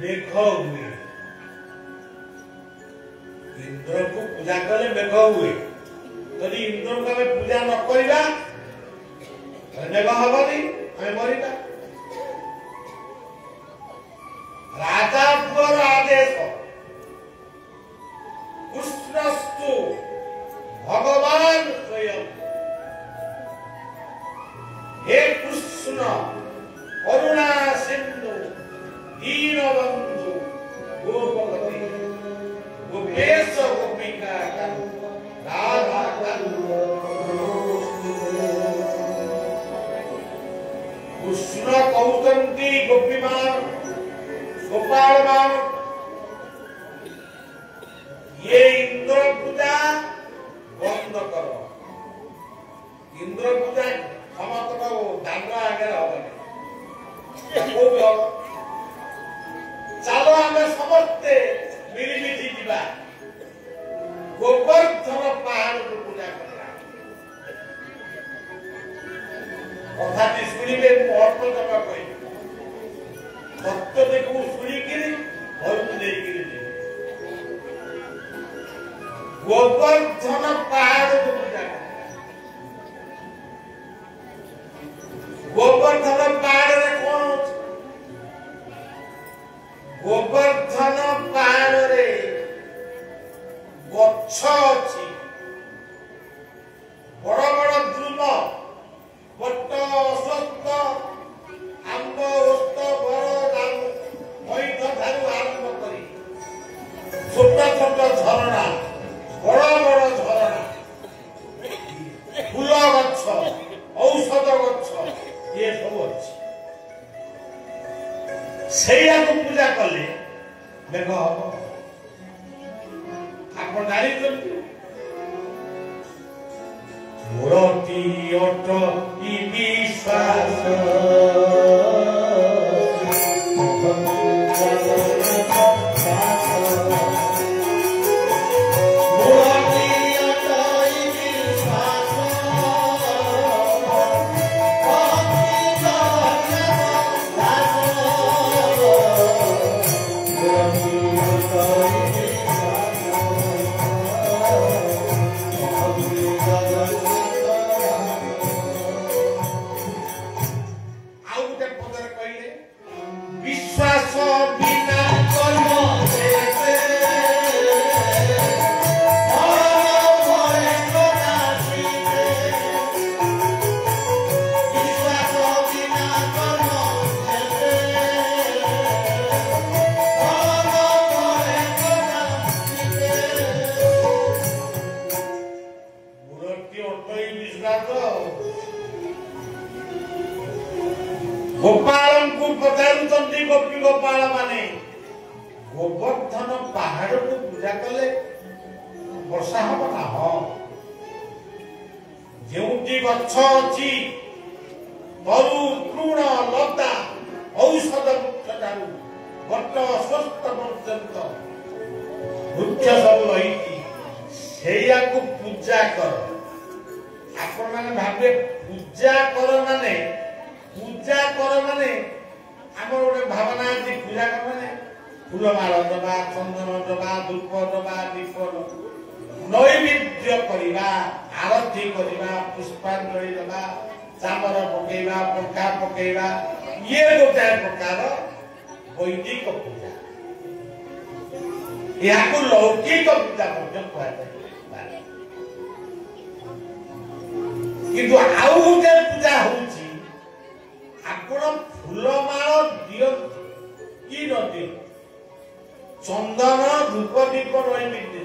मेघ हुए इंद्र को पूजा कले मेघ हुए यदि इंद्र को आम पूजा न करवा मेघ हबनी आम मरवा राजा पुअर आदेश कृष्णस्तु भगवान स्वयं हे कृष्ण करुणा सिंधु दीनबंधु गोपपति गोपेश गोपिका राधा कृष्ण कहते गोपीमान गोपाल मान ये इंद्र पूजा बंद करो इंद्र पूजा समस्त दान आगे हम चलो आम समस्ते मिलमिशि जा गोवर्धन पहाड़ को पूजा करवा कथा शुणे अल्प जमा कह भक्त देखू शुणिकी घर को गोवर्धन पहाड़ को पूजा गोवर्धन पहाड़ रे कौन गोवर्धन पहाड़ रे गच्छ अछि बड़ बड़ द्रुम बट अश्वत्थ आंब ओस्त बर मैठ ठारू आरंभ करी छोट छोट झरणा बड़ बड़ झरणा फूल गच्छ औषध गच्छ ये सब अच्छी କଲେ ମେଘ ହବ। ଆପଣ ଜାଣିଛନ୍ତି ମୂରତି ଅଟ ଇ ବିଶ୍ୱାସ गोपाल को पचारुचंदी गोपी गोपाल माने गोवर्धन पहाड़ को पूजा कले वर्षा हम ना हो जेउटी गच्छ अछि तरु तृण लता औषध वृक्ष ठारू बट स्वस्थ पर्यंत वृक्ष सब रही सेया को पूजा कर आपण माने भाबे पूजा कर माने आमर गोटे भावना अच्छी पूजा कर माने फूलमाल दबा चंदन दबा धूप दबा दीप नैवेद्य करवा आरती करवा पुष्पांजलि दबा चामर पकेवा पंखा पकेवा ये गोटे प्रकार वैदिक पूजा या लौकिक पूजा किंतु आउ गोटे पूजा होउची आपण फूलमाल दियो कि न दियो चंदन धूप दीप नैवेद्य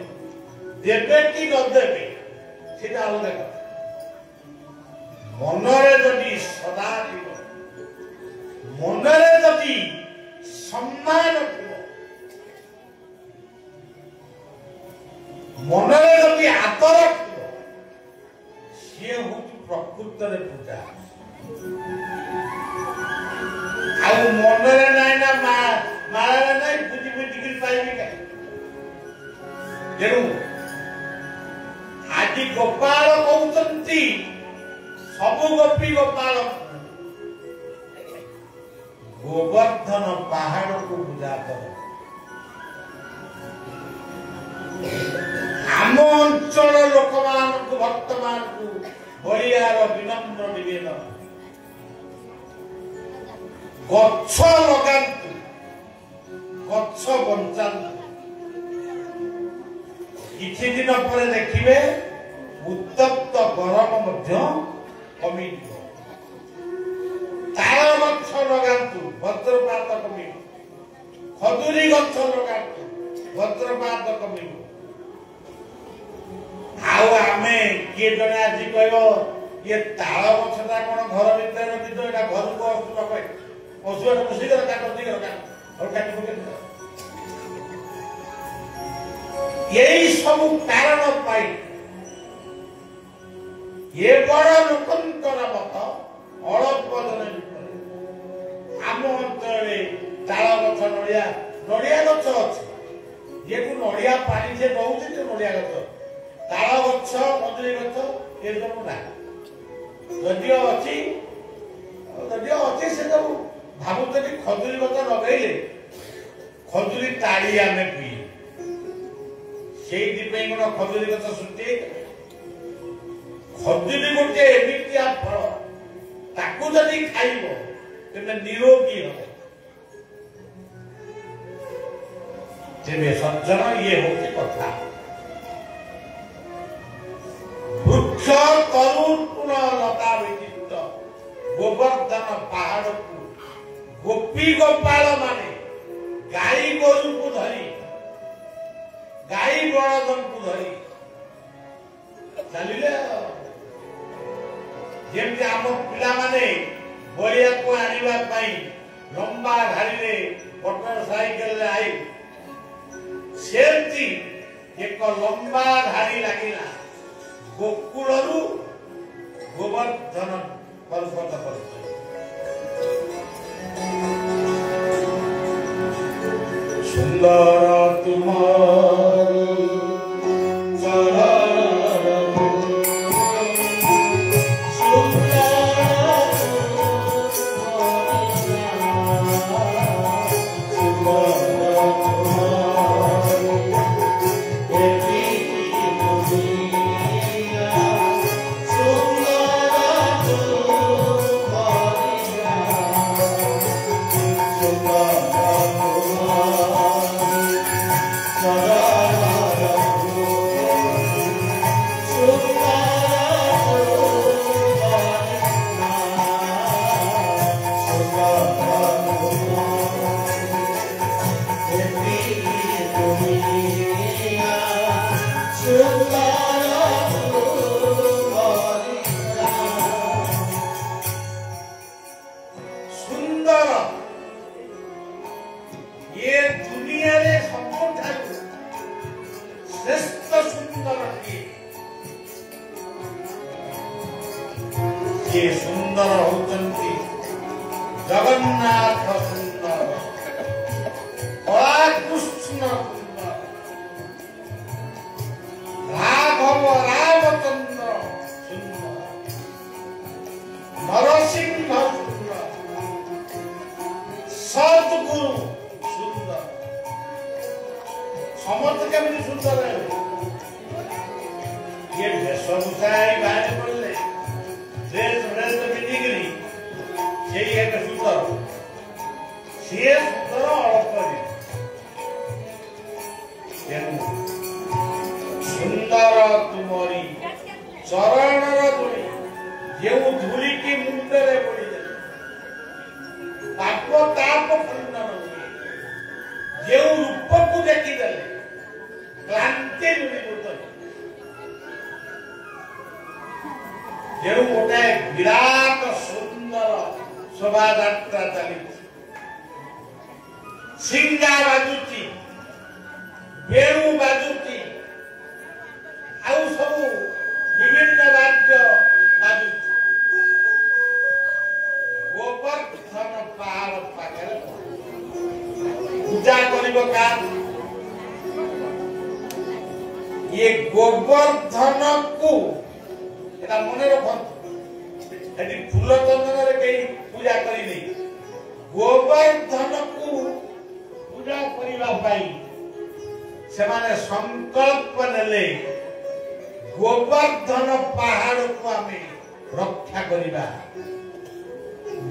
देवे कि न देवे सेटा अलग कथा मनरे जदि सदा थिबो मनरे जदि सम्मान थिबो मनरे जदि आदर थिबो से होती प्रकृत रे पूजा आउ मनरे नाइ ना मारे नाइ बुद्धि बुद्धि कर पाइबे का जेनु आदि गोपाल कहउचंती सब गोपी गोपाल गोवर्धन पहाड़ को पूजा कर आम अंचल लोक मान को भक्त मान को बलियार विनम्र निवेदन गच्छ लगांतु गच्छ बंचांतु किछि दिन पर देखिबे उत्तप्त गरम मध्य कमी तार गच्छ लगांतु वज्रपात कमी खजुरी गच्छ लगांतु वज्रपात कमी आउ आमे किए जने आज कहबो ये ताल गच्छटा कोन घर भीतर रखि तो एटा घर को असुर कहे असुर खुशी कर काट दी कर और काट पके यही सब कारण पाई ये बड़ लोकंतर मत अलप जने आम अंचल ताल गछ नड़िया गछ अछि ये नड़िया पानी जे रहउछि तो नड़िया गछ ताल गछ खजुरी गछ ये सब ना जदियो अछि से सब भाबुत कि खजुरी गछ लगैले खजुरी ताड़ी आमे पी सेई दिपे कोन खजुरी गछ सुटे खजुरी गोटे एमितिया फल ताकू जदि खाइबो तेमे निरोगी हो तेमे सज्जन ये होती कथा वृक्ष तरुण लता व्यतीत गोवर्धन पहाड़ को गोपी गोपाल माने गाई गोरु को धरी गाई बलदन को धरी चलिले जेमति आम पिला माने बलिया को आनिबा पई लंबा धारी रे मोटर साइकेल आई सेमती एक लंबा धाड़ी लगिला गोकुलरू गोवर्धन पर्वत पर सुंदर तुम्हारी सुंदर होती जगन्नाथ सुंदर कृष्ण सुंदर राघव रामचंद्र सुंदर नरसिंह सुंदर सतगुरु सुंदर समस्त केमती सुंदर है ये वेशभूषाई बाहर पड़े ड्रेस पिंधिकी से सुंदर सी सुंदर अलग सुंदर तुमरी चरण धूली जो धूली की मुंडरे पड़ी पाप ताप खंडन हुए जो रूप को देखीदे क्लांति दूरीभूत जो गोटे विराट सुंदर शोभा यात्रा चली सिंगा बाजुची बेणु बाजुची आउ सब विभिन्न वाद्य बाजुची गोवर्धन पहाड़ पाखे पूजा कर ये गोवर्धन को मन रखी फूल चंदन कहीं पूजा करनी गोवर्धन को पूजा करने से संकल्प नेले गोवर्धन पहाड़ को आम रक्षा करवा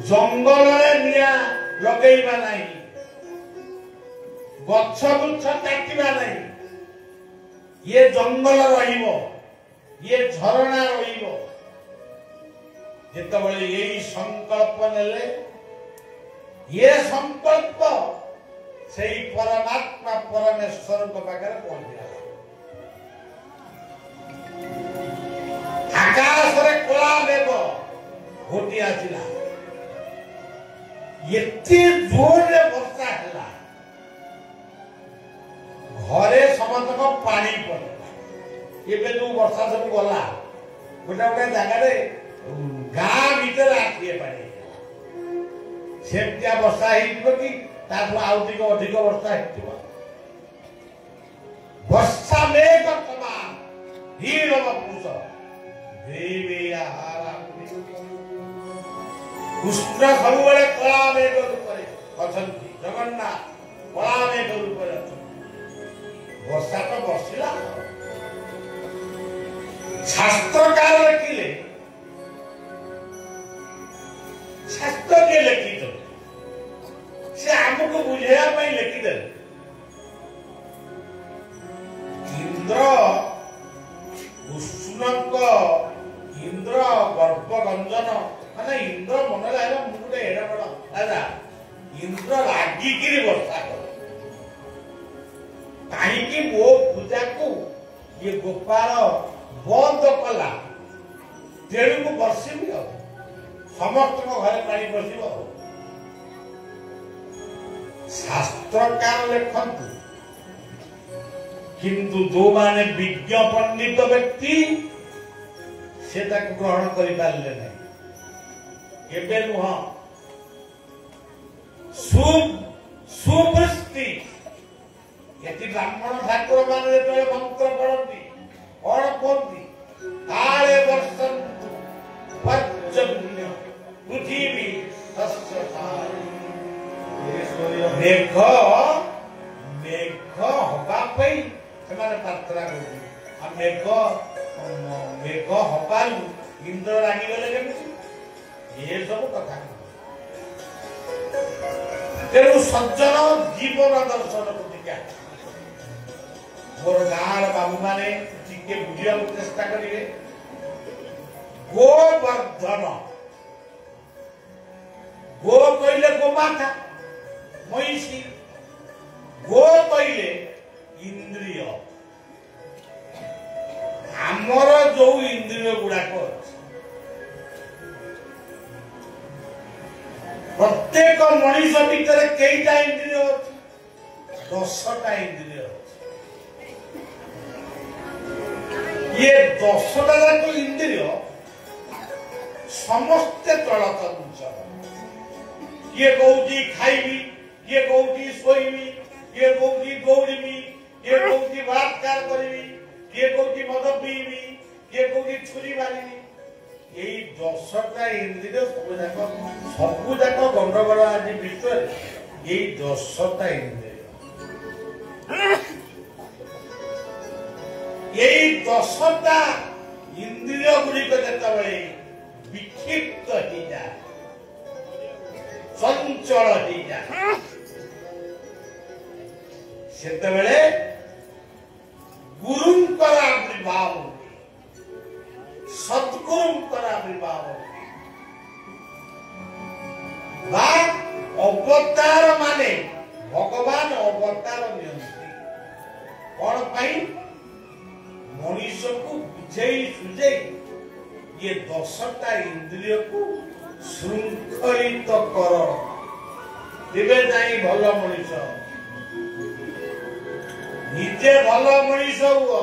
जंगल निया लगेगा नहीं गछ गुच्छ काटिबा नहीं ये जंगल रहिबो ये झरणा रहिबो जेतबेले यही संकल्प नेले ये संकल्प से परमात्मा परमेश्वर को पाखे पहुंचा आकाश रे कला मेघ घोटी आसिला एते जोर रे वर्षा हैला घरे समस्त को पानी पड़े ये जो वर्षा सब गला गोटे गोटे जगह गाँ भीतर आठिए पानी सेमतिया वर्षा कि अधिक वर्षा वर्षा मेघ समान हीरव पुरुष कृष्ण सब कला मेघ रूप जगन्नाथ कला मेघ रूप वर्षा तो बर्षिला शास्त्रकार लिखिले शास्त्र के लिखित से आमको बुझाया लिखिदे इंद्र उष्ण इंद्र गर्भगंजन माने इंद्र मन लगे मुझे एड़ा बड़ा राजा इंद्र रागिकी वर्षा कर कहीं मो पूजा को ये गोपाल बंद कला तेणु को बर्षिबी समस्त घरे पानी बसिब शास्त्रकार लेखन्तु किंतु जो माने विज्ञ पंडित व्यक्ति से ग्रहण कर पारे नहीं केबे नुह सुवृष्टि यदि ब्राह्मण ठाकुर मान मंत्र पढ़ती कौन कहती काले वर्षन्तु पर्जन्य पृथ्वी मेघ मेघ हवा पाई ସେମାନେ ପ୍ରାର୍ଥନା କରୁଛନ୍ତି ଆଉ ମେଘ ହବାରୁ ଇନ୍ଦ୍ର ରାଗିଗଲେ କେମିତି ଏ ସବୁ କଥା ତେଣୁ ସଜ୍ଜନ ଜୀବନ ଦର୍ଶନକୁ ଟିକେ ମୋର ଗାଁର ବାବୁମାନେ ଟିକେ ବୁଝିବାକୁ ଚେଷ୍ଟା କରିବେ ଗୋବର୍ଦ୍ଧନ ଗୋ କହିଲେ ଗୋମାତା ମହିଷୀ गो कहले इंद्रिय आमर जो इंद्रिय गुड़ाक प्रत्येक मनीष भीतर कईटा इंद्रिय 10टा इंद्रिय ये 10टा जाक इंद्रिय समस्ते चलचंचल किए कहूँ खाइबी किए कहूँ शोइबी किए कहूँ दौड़बी किए कहूँ बलात्कार करी किए कहूँ मद पीबी किए कहूँ छुरी मारिबी यही 10टा इंद्रिय सबुजाक गंडगोल आज विश्व यही 10टा इंद्रिय यही 10टा इंद्रिय गुड़िक जिते विक्षिप्त हो जाए चंचल हो जाए सेतबेले गुरुंकर आविर्भाव सद्गुरुंकर आविर्भाव अवतार माने भगवान अवतार नियंत्री कौन पाई मनीष को बुझे सुझे ये 10टा इंद्रिय को श्रृंखलित कर तेरे जाई भल मनीष निजे भल मनीष हुआ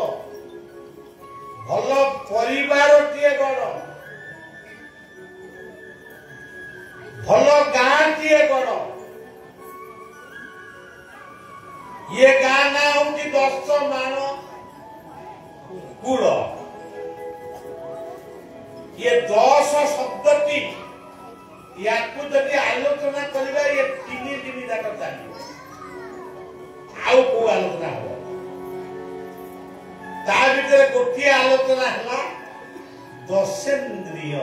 भल परिवार टीए गढ़ भल गाँ टीए गढ़ ये गाँ ना हूँ 10 माण कूल ये 10 शब्दटी या आलोचना करवा ये 3 दिन जाक चलो आउ को आलोचना हो ता भीतर गोटे आलोचना है 10 इंद्रिय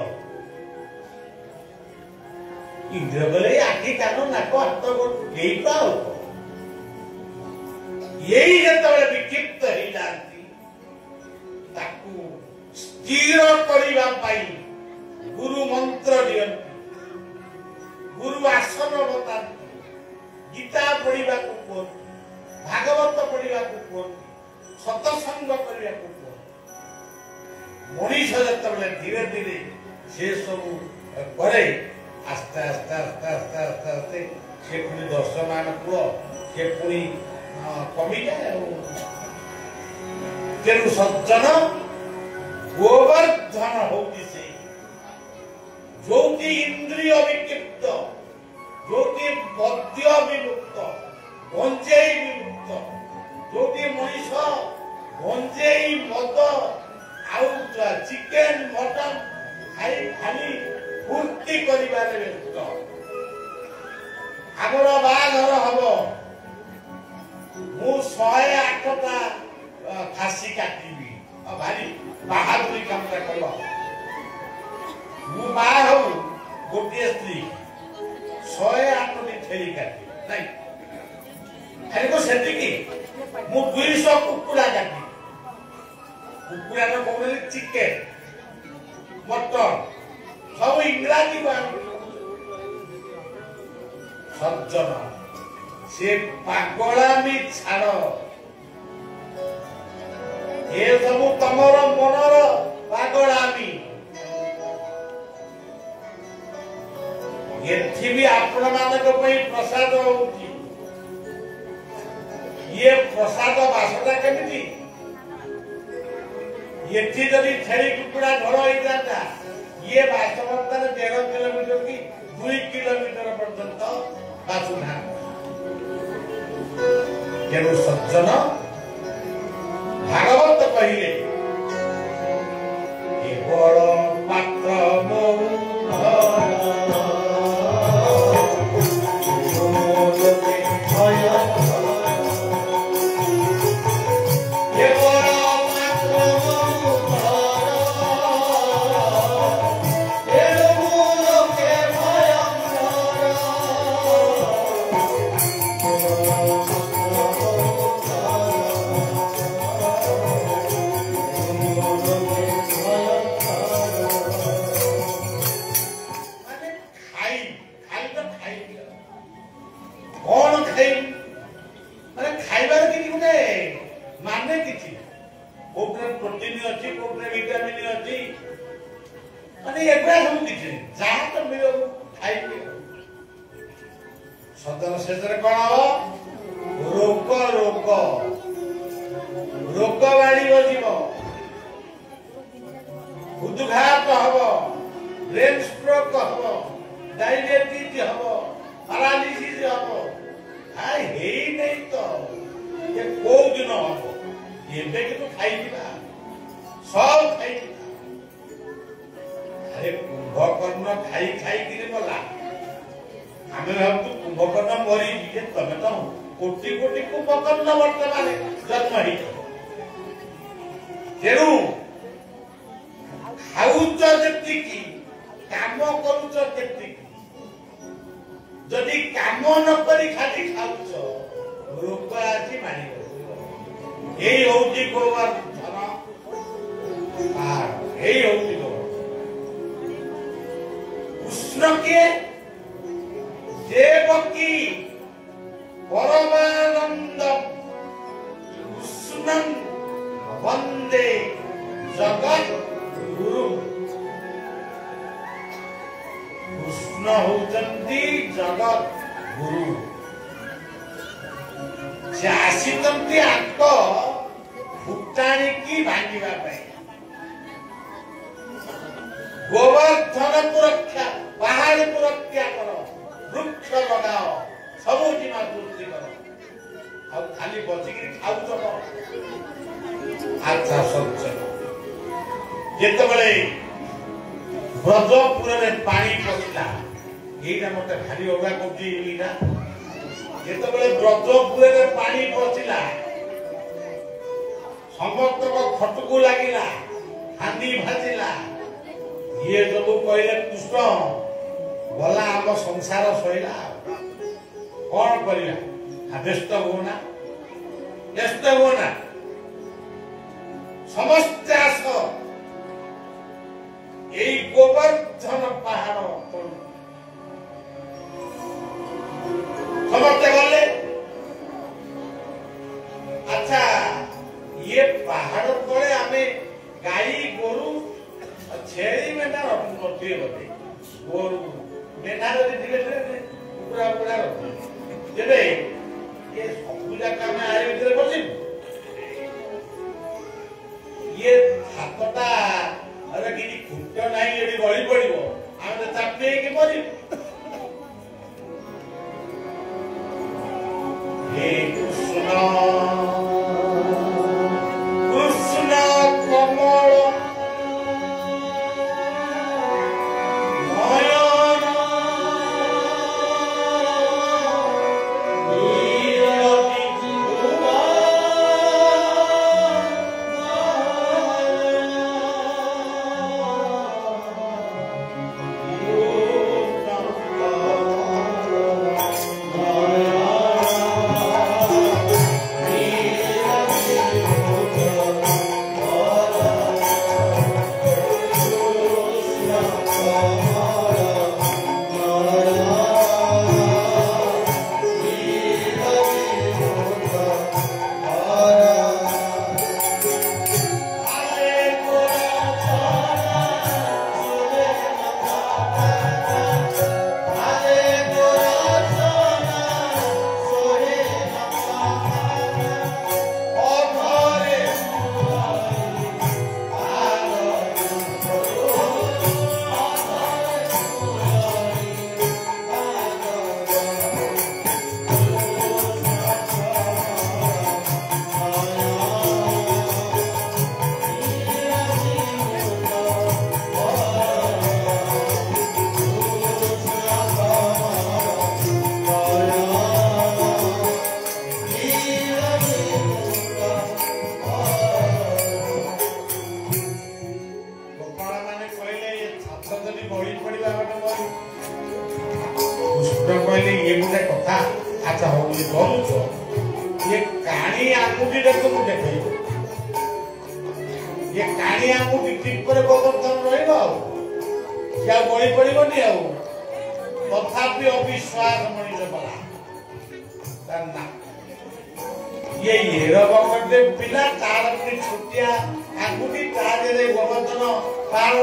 इंद्रिय बोले आखि कान नाक हाथ यही पाओ यही जो विक्षिप्त हो जाती स्थिर करने गुरु मंत्र दियंती गुरु आसन बताती गीता पढ़ा को भागवत पढ़ा को सत्संग करने को मनीष जिते धीरे धीरे से सब करे आस्ते आस्ते आस्ते आस्ते आस्ते आस्ते से पुणी 10 माण कूल से पुणी कमी जाए तेणु सज्जन गोवर्धन होती से जो इंद्रिय विक्षिप्त जो मद्य विमुक्त गंजे विमुक्त जो मनीष गंजे मद आउ चिकेन मटन खाई खाली फूर्ति करिबारे व्यस्त आगर बाघर हम मु 108टा खासी काटिबी भारी बहादुरी काम कर मु बाहर हूँ गोटे स्त्री 108टी छेली काटी नहीं खाली को सेतिकी मु 200 कुकुड़ा काटी कुकुड़ा न कहले चिकेन मटन सब इंग्राजी सज्जन से पागलामी छाड़ ये सब तमर मनर पागलामी एथि भी आपण मानक पई प्रसाद होउची ये प्रसाद बासटा केमिति एठी जदि छेड़ी कुकुड़ा घर होता ये बासवस्थान 13 किलोमीटर की 2 किलोमीटर पर्यंत बासुना केवल सज्जन भागवत कहिले केवल पात्र ବୋଲି କହୁଛ ये काणी आंगुठी तुमको देखे ये काणी आंगुठी ठीक पर गोवर्धन रहा क्या बड़ी पड़ोनी तथापि अविश्वास मनीष बला ये हेरबे पिला तार छुटिया आंगुठी गोवर्धन तार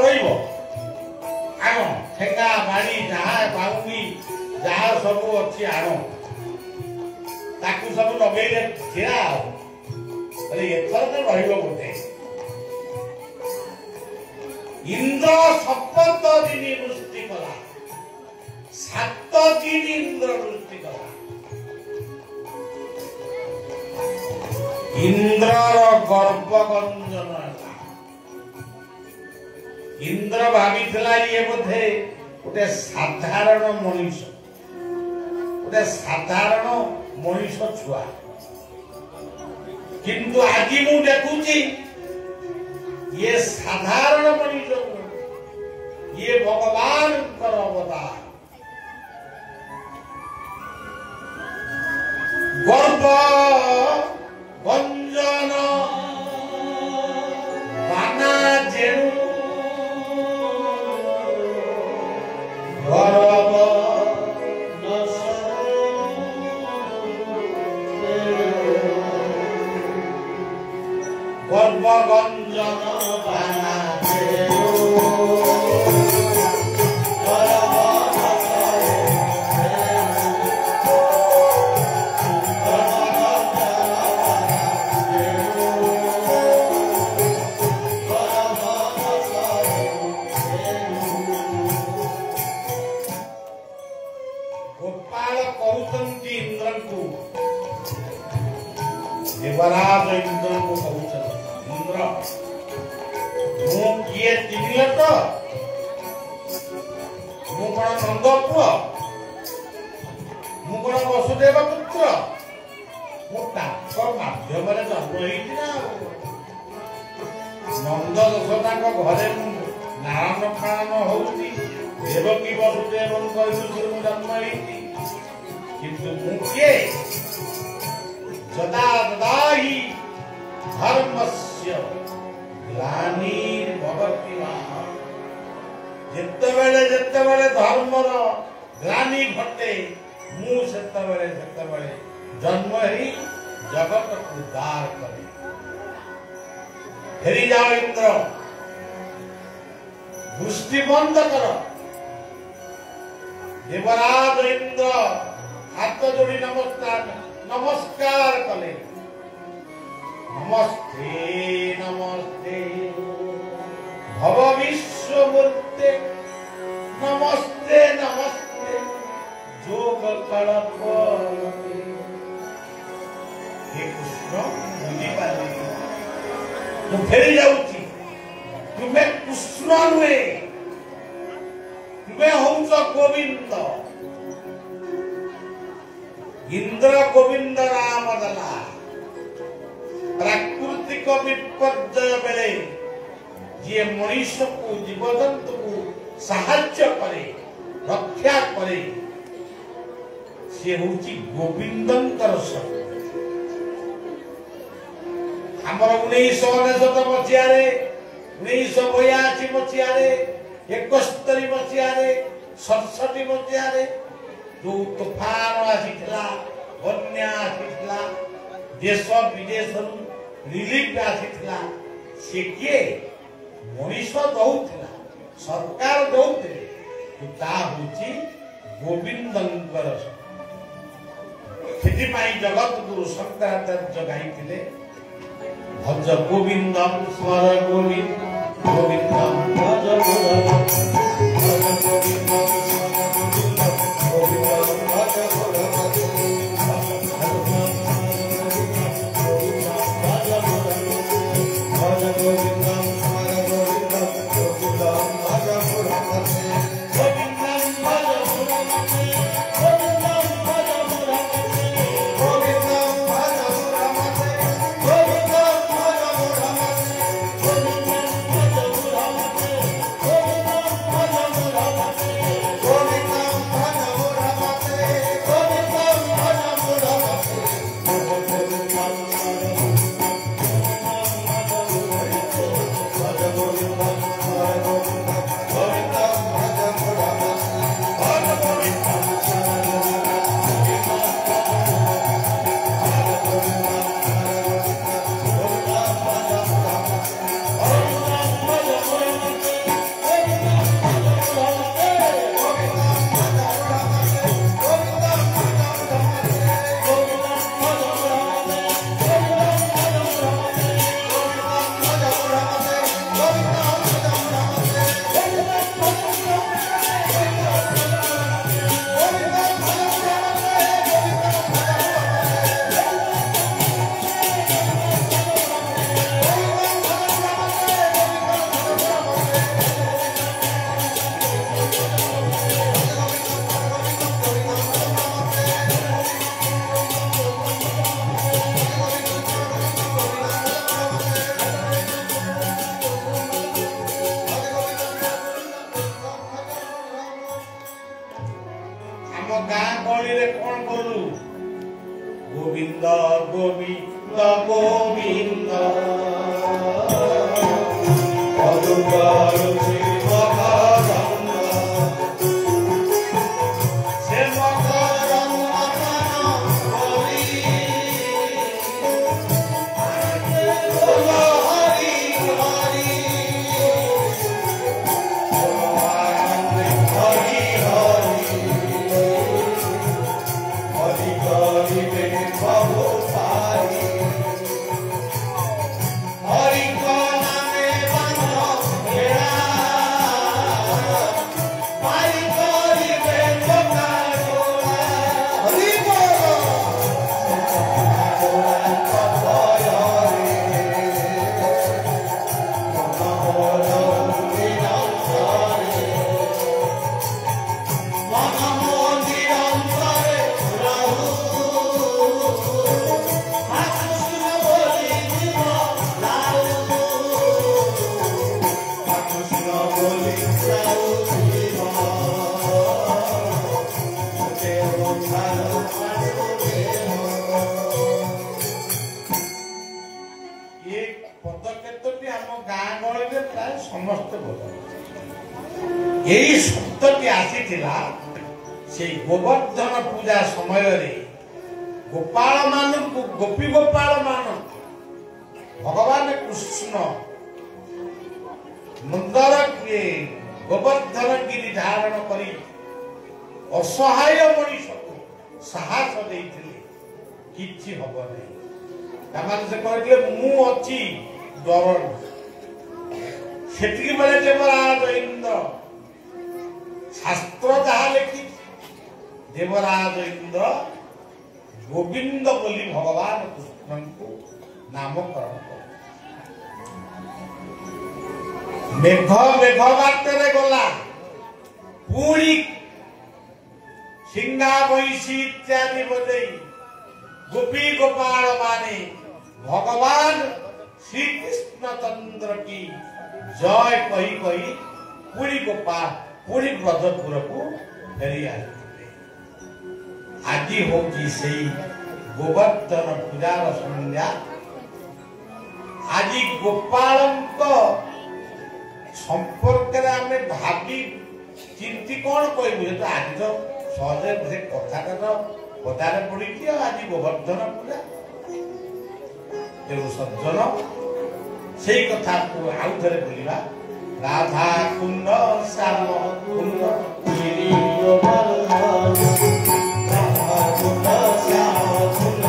आण ठेंगा बाड़ी जहाँ बाउंगी जहाँ सब अच्छी आण ताकू सब लगे ठिया एथर तो रोटे इंद्र सप्त दिन वृष्टि कला 7 दिन इंद्र वृष्टि कला इंद्रर गर्भगंजन इंद्र भावी ये बोधे गोटे साधारण मनीष गोटे साधारण मनीष छुआ किंतु आज मु देखुची ये साधारण मनीष ये भगवान अवतार गर्भ गंजन बाना जेणु गर्भ गर्भगंजन बाना गोपाल कहते इंद्र को देवराज इंद्र को कहते इंद्र मु किए चिन्ह तो मु कौन नंद पुआ मु कौन वसुदेव पुत्र मु माध्यम जन्म होना नंद दशता घरे नारायण पालन होती देवकी वसुदेव जन्म किंतु मुझे जदा तदा ही धर्मस्य ग्लानिर्भवति जेतेबेले जेतेबेले धर्मर ग्लानि घटे मु सेतेबेले सेतेबेले जन्म ही जगत को उद्धार करे फेरी जाओ इंद्र दृष्टि बंद करो देवराज इंद्र हाथ जोड़ी नमस्कार कले नमस्ते नमस्ते भव विश्वमूर्ते नमस्ते नमस्ते जोग कल्प हे कृष्ण बुझी पारे तो फेरी जाऊची तुम्हें कृष्ण नुहे तुम्हें हूँ गोविंद इंद्र गोविंद राम दला प्राकृतिक विपर्यय बेले ये मनुष्य को जीवजंतु को साहाय्य करे रक्षा करे से होची गोविंदंकर शब्द हमर 1999 मसियारे 1982 मसियारे 71 मसियारे 67 मसियारे जो तूफान आसीथिला बन्या आसीथिला देश विदेश रिलीफ आसीथिला से किए मनीष दौथिला सरकार दौथिले ता होची गोविंदंकर सेति पाई जगत गुरु शंकराचार्य गाइथिले भज गोविंदम स्मर गोविंद गोविंदम भज गोविंदम Govinda নন্দ গোবিন্দ यही शब्दटी आसीथिला से गोवर्धन पूजा समय रे गोपाल मानू गोपी गोपाल मान भगवान कृष्ण मंदर किए गोवर्धन गिरी धारण करी असहाय मनीष को साहस देइथिले किछि हब नै तमाने से कहले मु अछि डर सेठी बेले देवराज इंद्र शास्त्र जहाँ लिखी देवराज इंद्र गोविंद बोली भगवान कृष्ण को नामकरण कर मेघ मेघ बाटे गला पूरी सिंगा बैशी इत्यादि बजई गोपी गोपाल माने भगवान श्री कृष्ण चंद्र की जय कही कही पूरी गोपाल पूरी ब्रजपुर को फेरी आते आज होगी से गोवर्धन पूजार संध्या आज गोपाल संपर्क भावी चिंती कौन कहबू तो आज तो सहजे से कथा पदारे पड़ी आज गोवर्धन पूजा तेणु सज्जन से कथा को आउ थे बोलिबा राधा कुंड श्याम कुंड राधा कुंड श्याम कुंड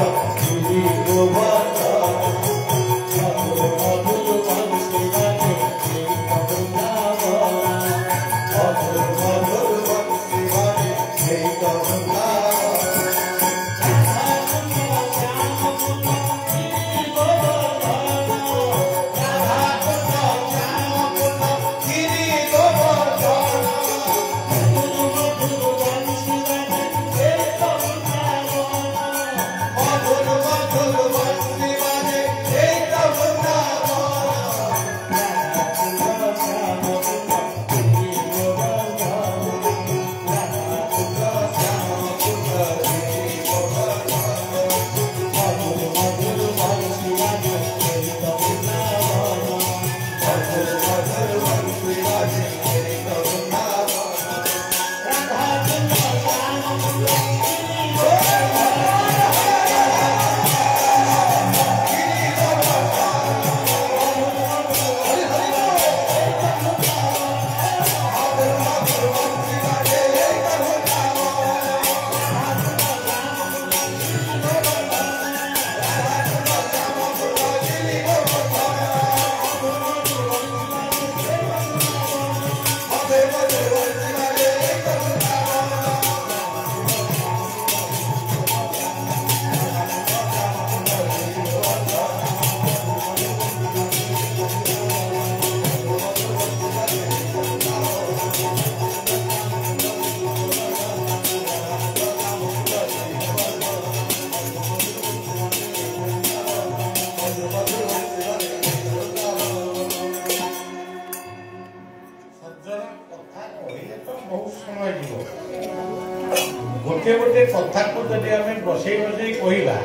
गोटे गोटे कथा को जब आम बसई बसई कहला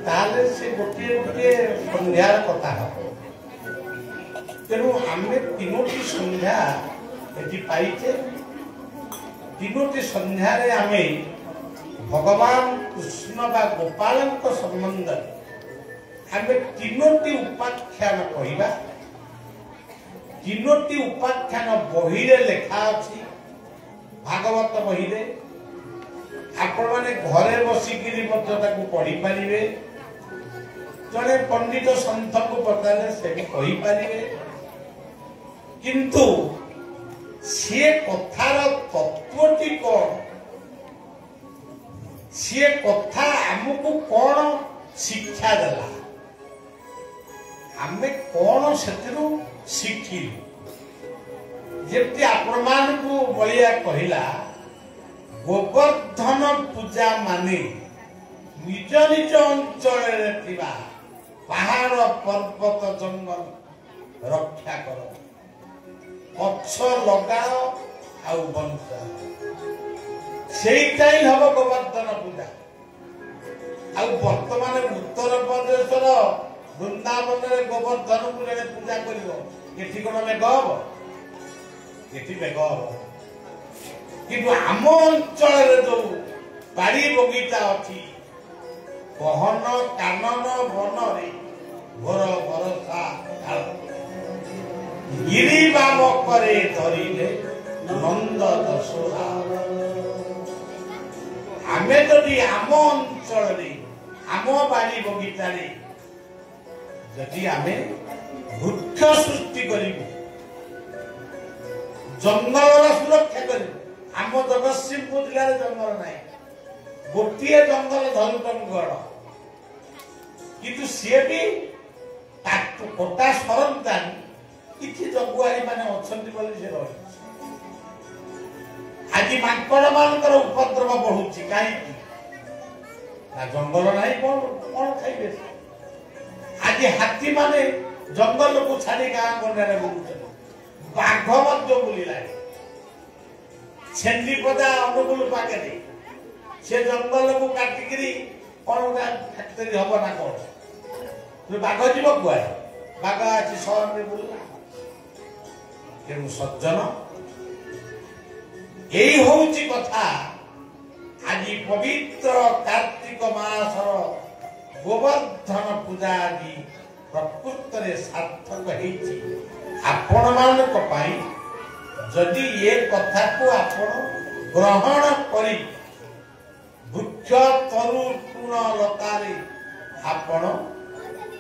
ताले से गोटे गोटे संध्यार कथा हम तेणु आम तीनोटी संध्या ये पाइचे तीनोटी संध्यारे आम भगवान कृष्ण बा गोपाल संबंध आम तीनोटी उपाख्यान कहवा तीनोटी उपाख्यान बही लेखा अच्छी भागवत बही आपण मैंने घरे बसिकी पढ़ी पारे जड़े पंडित सन्थ को पचारे से कहींपारे किंतु सी कथार तत्वटी कौन सी कथा आमको कौन शिक्षा देला आमे कौन से शिखिलु जबकि आपण मान को बलिया कहला गोवर्धन पूजा माने निज निज अंचल पहाड़ पर्वत जंगल रक्षा कर गछ लगाओ आउ बंचा से हम गोवर्धन पूजा आउ वर्तमान उत्तर प्रदेश वृंदावन में गोवर्धन पूजा कर कौन मेघ हम ये मेघ हम किंतु आम अंचल जो बाड़ी बगीचा अच्छी कहन कानन वन घोर भरसा गिरीबाम करे धरिले नंद दशोरा आमे जदि आम अंचल आम बाड़ी बगीचा जदि आमे वृक्ष सृष्टि करिबु जंगल सुरक्षा करिबु आम जगतसिंहपुर जिले में जंगल ना गोटे जंगल धनुटमगढ़ किंतु सी भी कोटा सरंता किसी जगुआरी माने अच्छे आज माकड़ मान उपद्रव बढ़ुची कहीं जंगल ना कौन खाइबे आज हाथी माने जंगल को छाड़ी गाँ गंडारे बुलुचे बाघ बुलिला छेलीपदा अनुकूल पाके से जंगल को काटिकी कौन फैक्टरी हम ना कौन बाघ जीव कुआ बाघ आज सहर में बुला तेणु सज्जन यही हूँ कथा आज पवित्र कार्तिक मासर गोवर्धन पूजा आदि प्रकृत सार्थक आपण मान जदि ये कथा को आपण ग्रहण करी वृक्ष तरु तृण लतारे आपण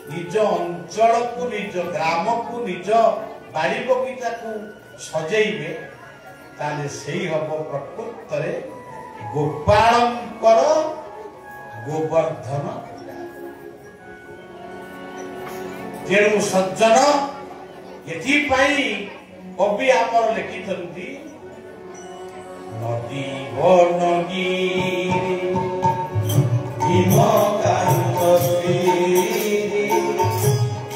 निज अंचल को निज ग्राम को निज बाड़ी बगीचा को सजेबे ताले सेही हब प्रकृत रे गोपालंकर गोवर्धन तेणु सज्जन ये कवि आमर लिखिथंती नदी बनगिरी हिमकांत गिरी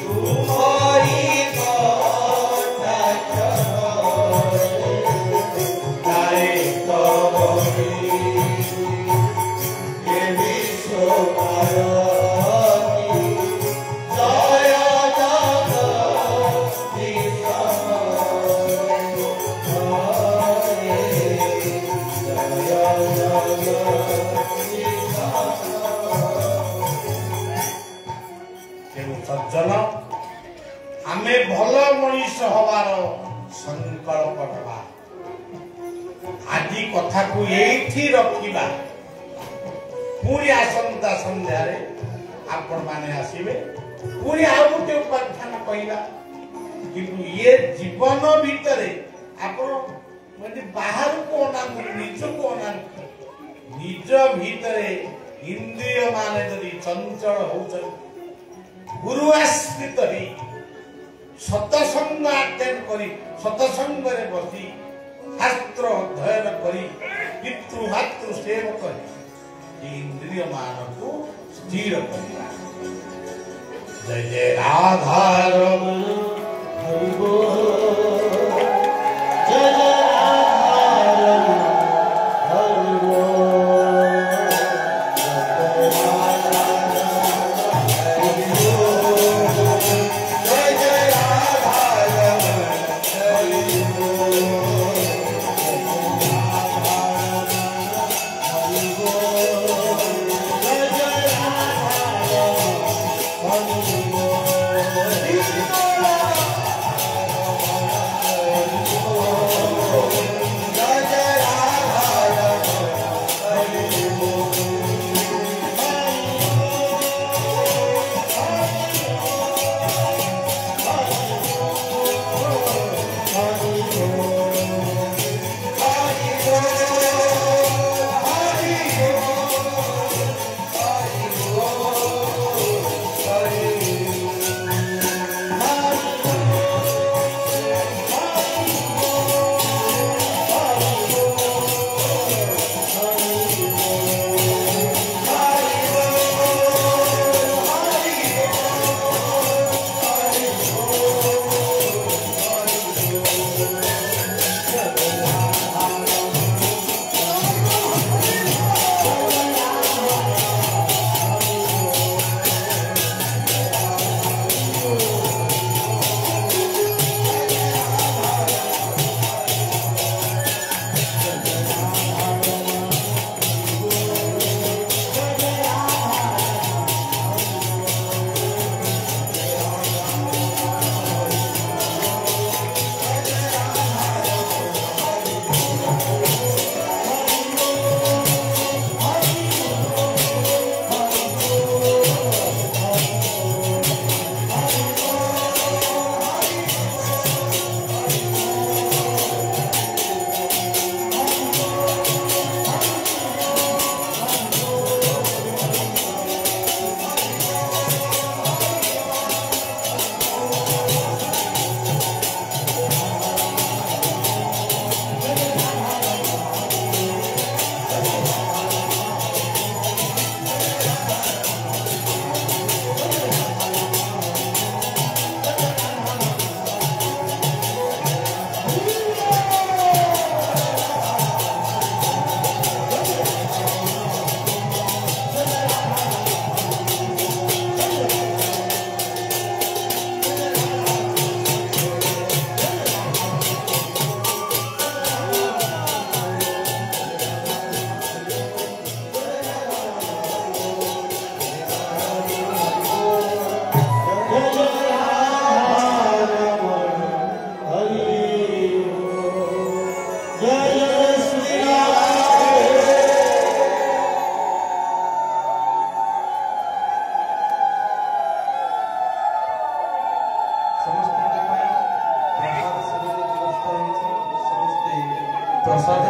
तुम्हारी सज्जन आमे भल मनीष हवार संकल्प नवा आज कथा को एठी रखिबा पूरी आसंता संध्या रे आपण माने आसीबे पूरी आ गोटे उपाख्यान कहला किंतु ये जीवन भितरे आपण म्हणजे बाहर को अनांग निज को अनांग निज भितरे इंद्रिय माने जदि चंचल होचन गुरु आश्रित ही सतसंग अध्ययन करी सतसंग रे बसी शास्त्र अध्ययन करी पितृ मातृ सेवा करी इंद्रिय मान को स्थिर करिया जय जय राधा रमण हरि बोल जय जय राधा रमण हरि बोल प्रसाद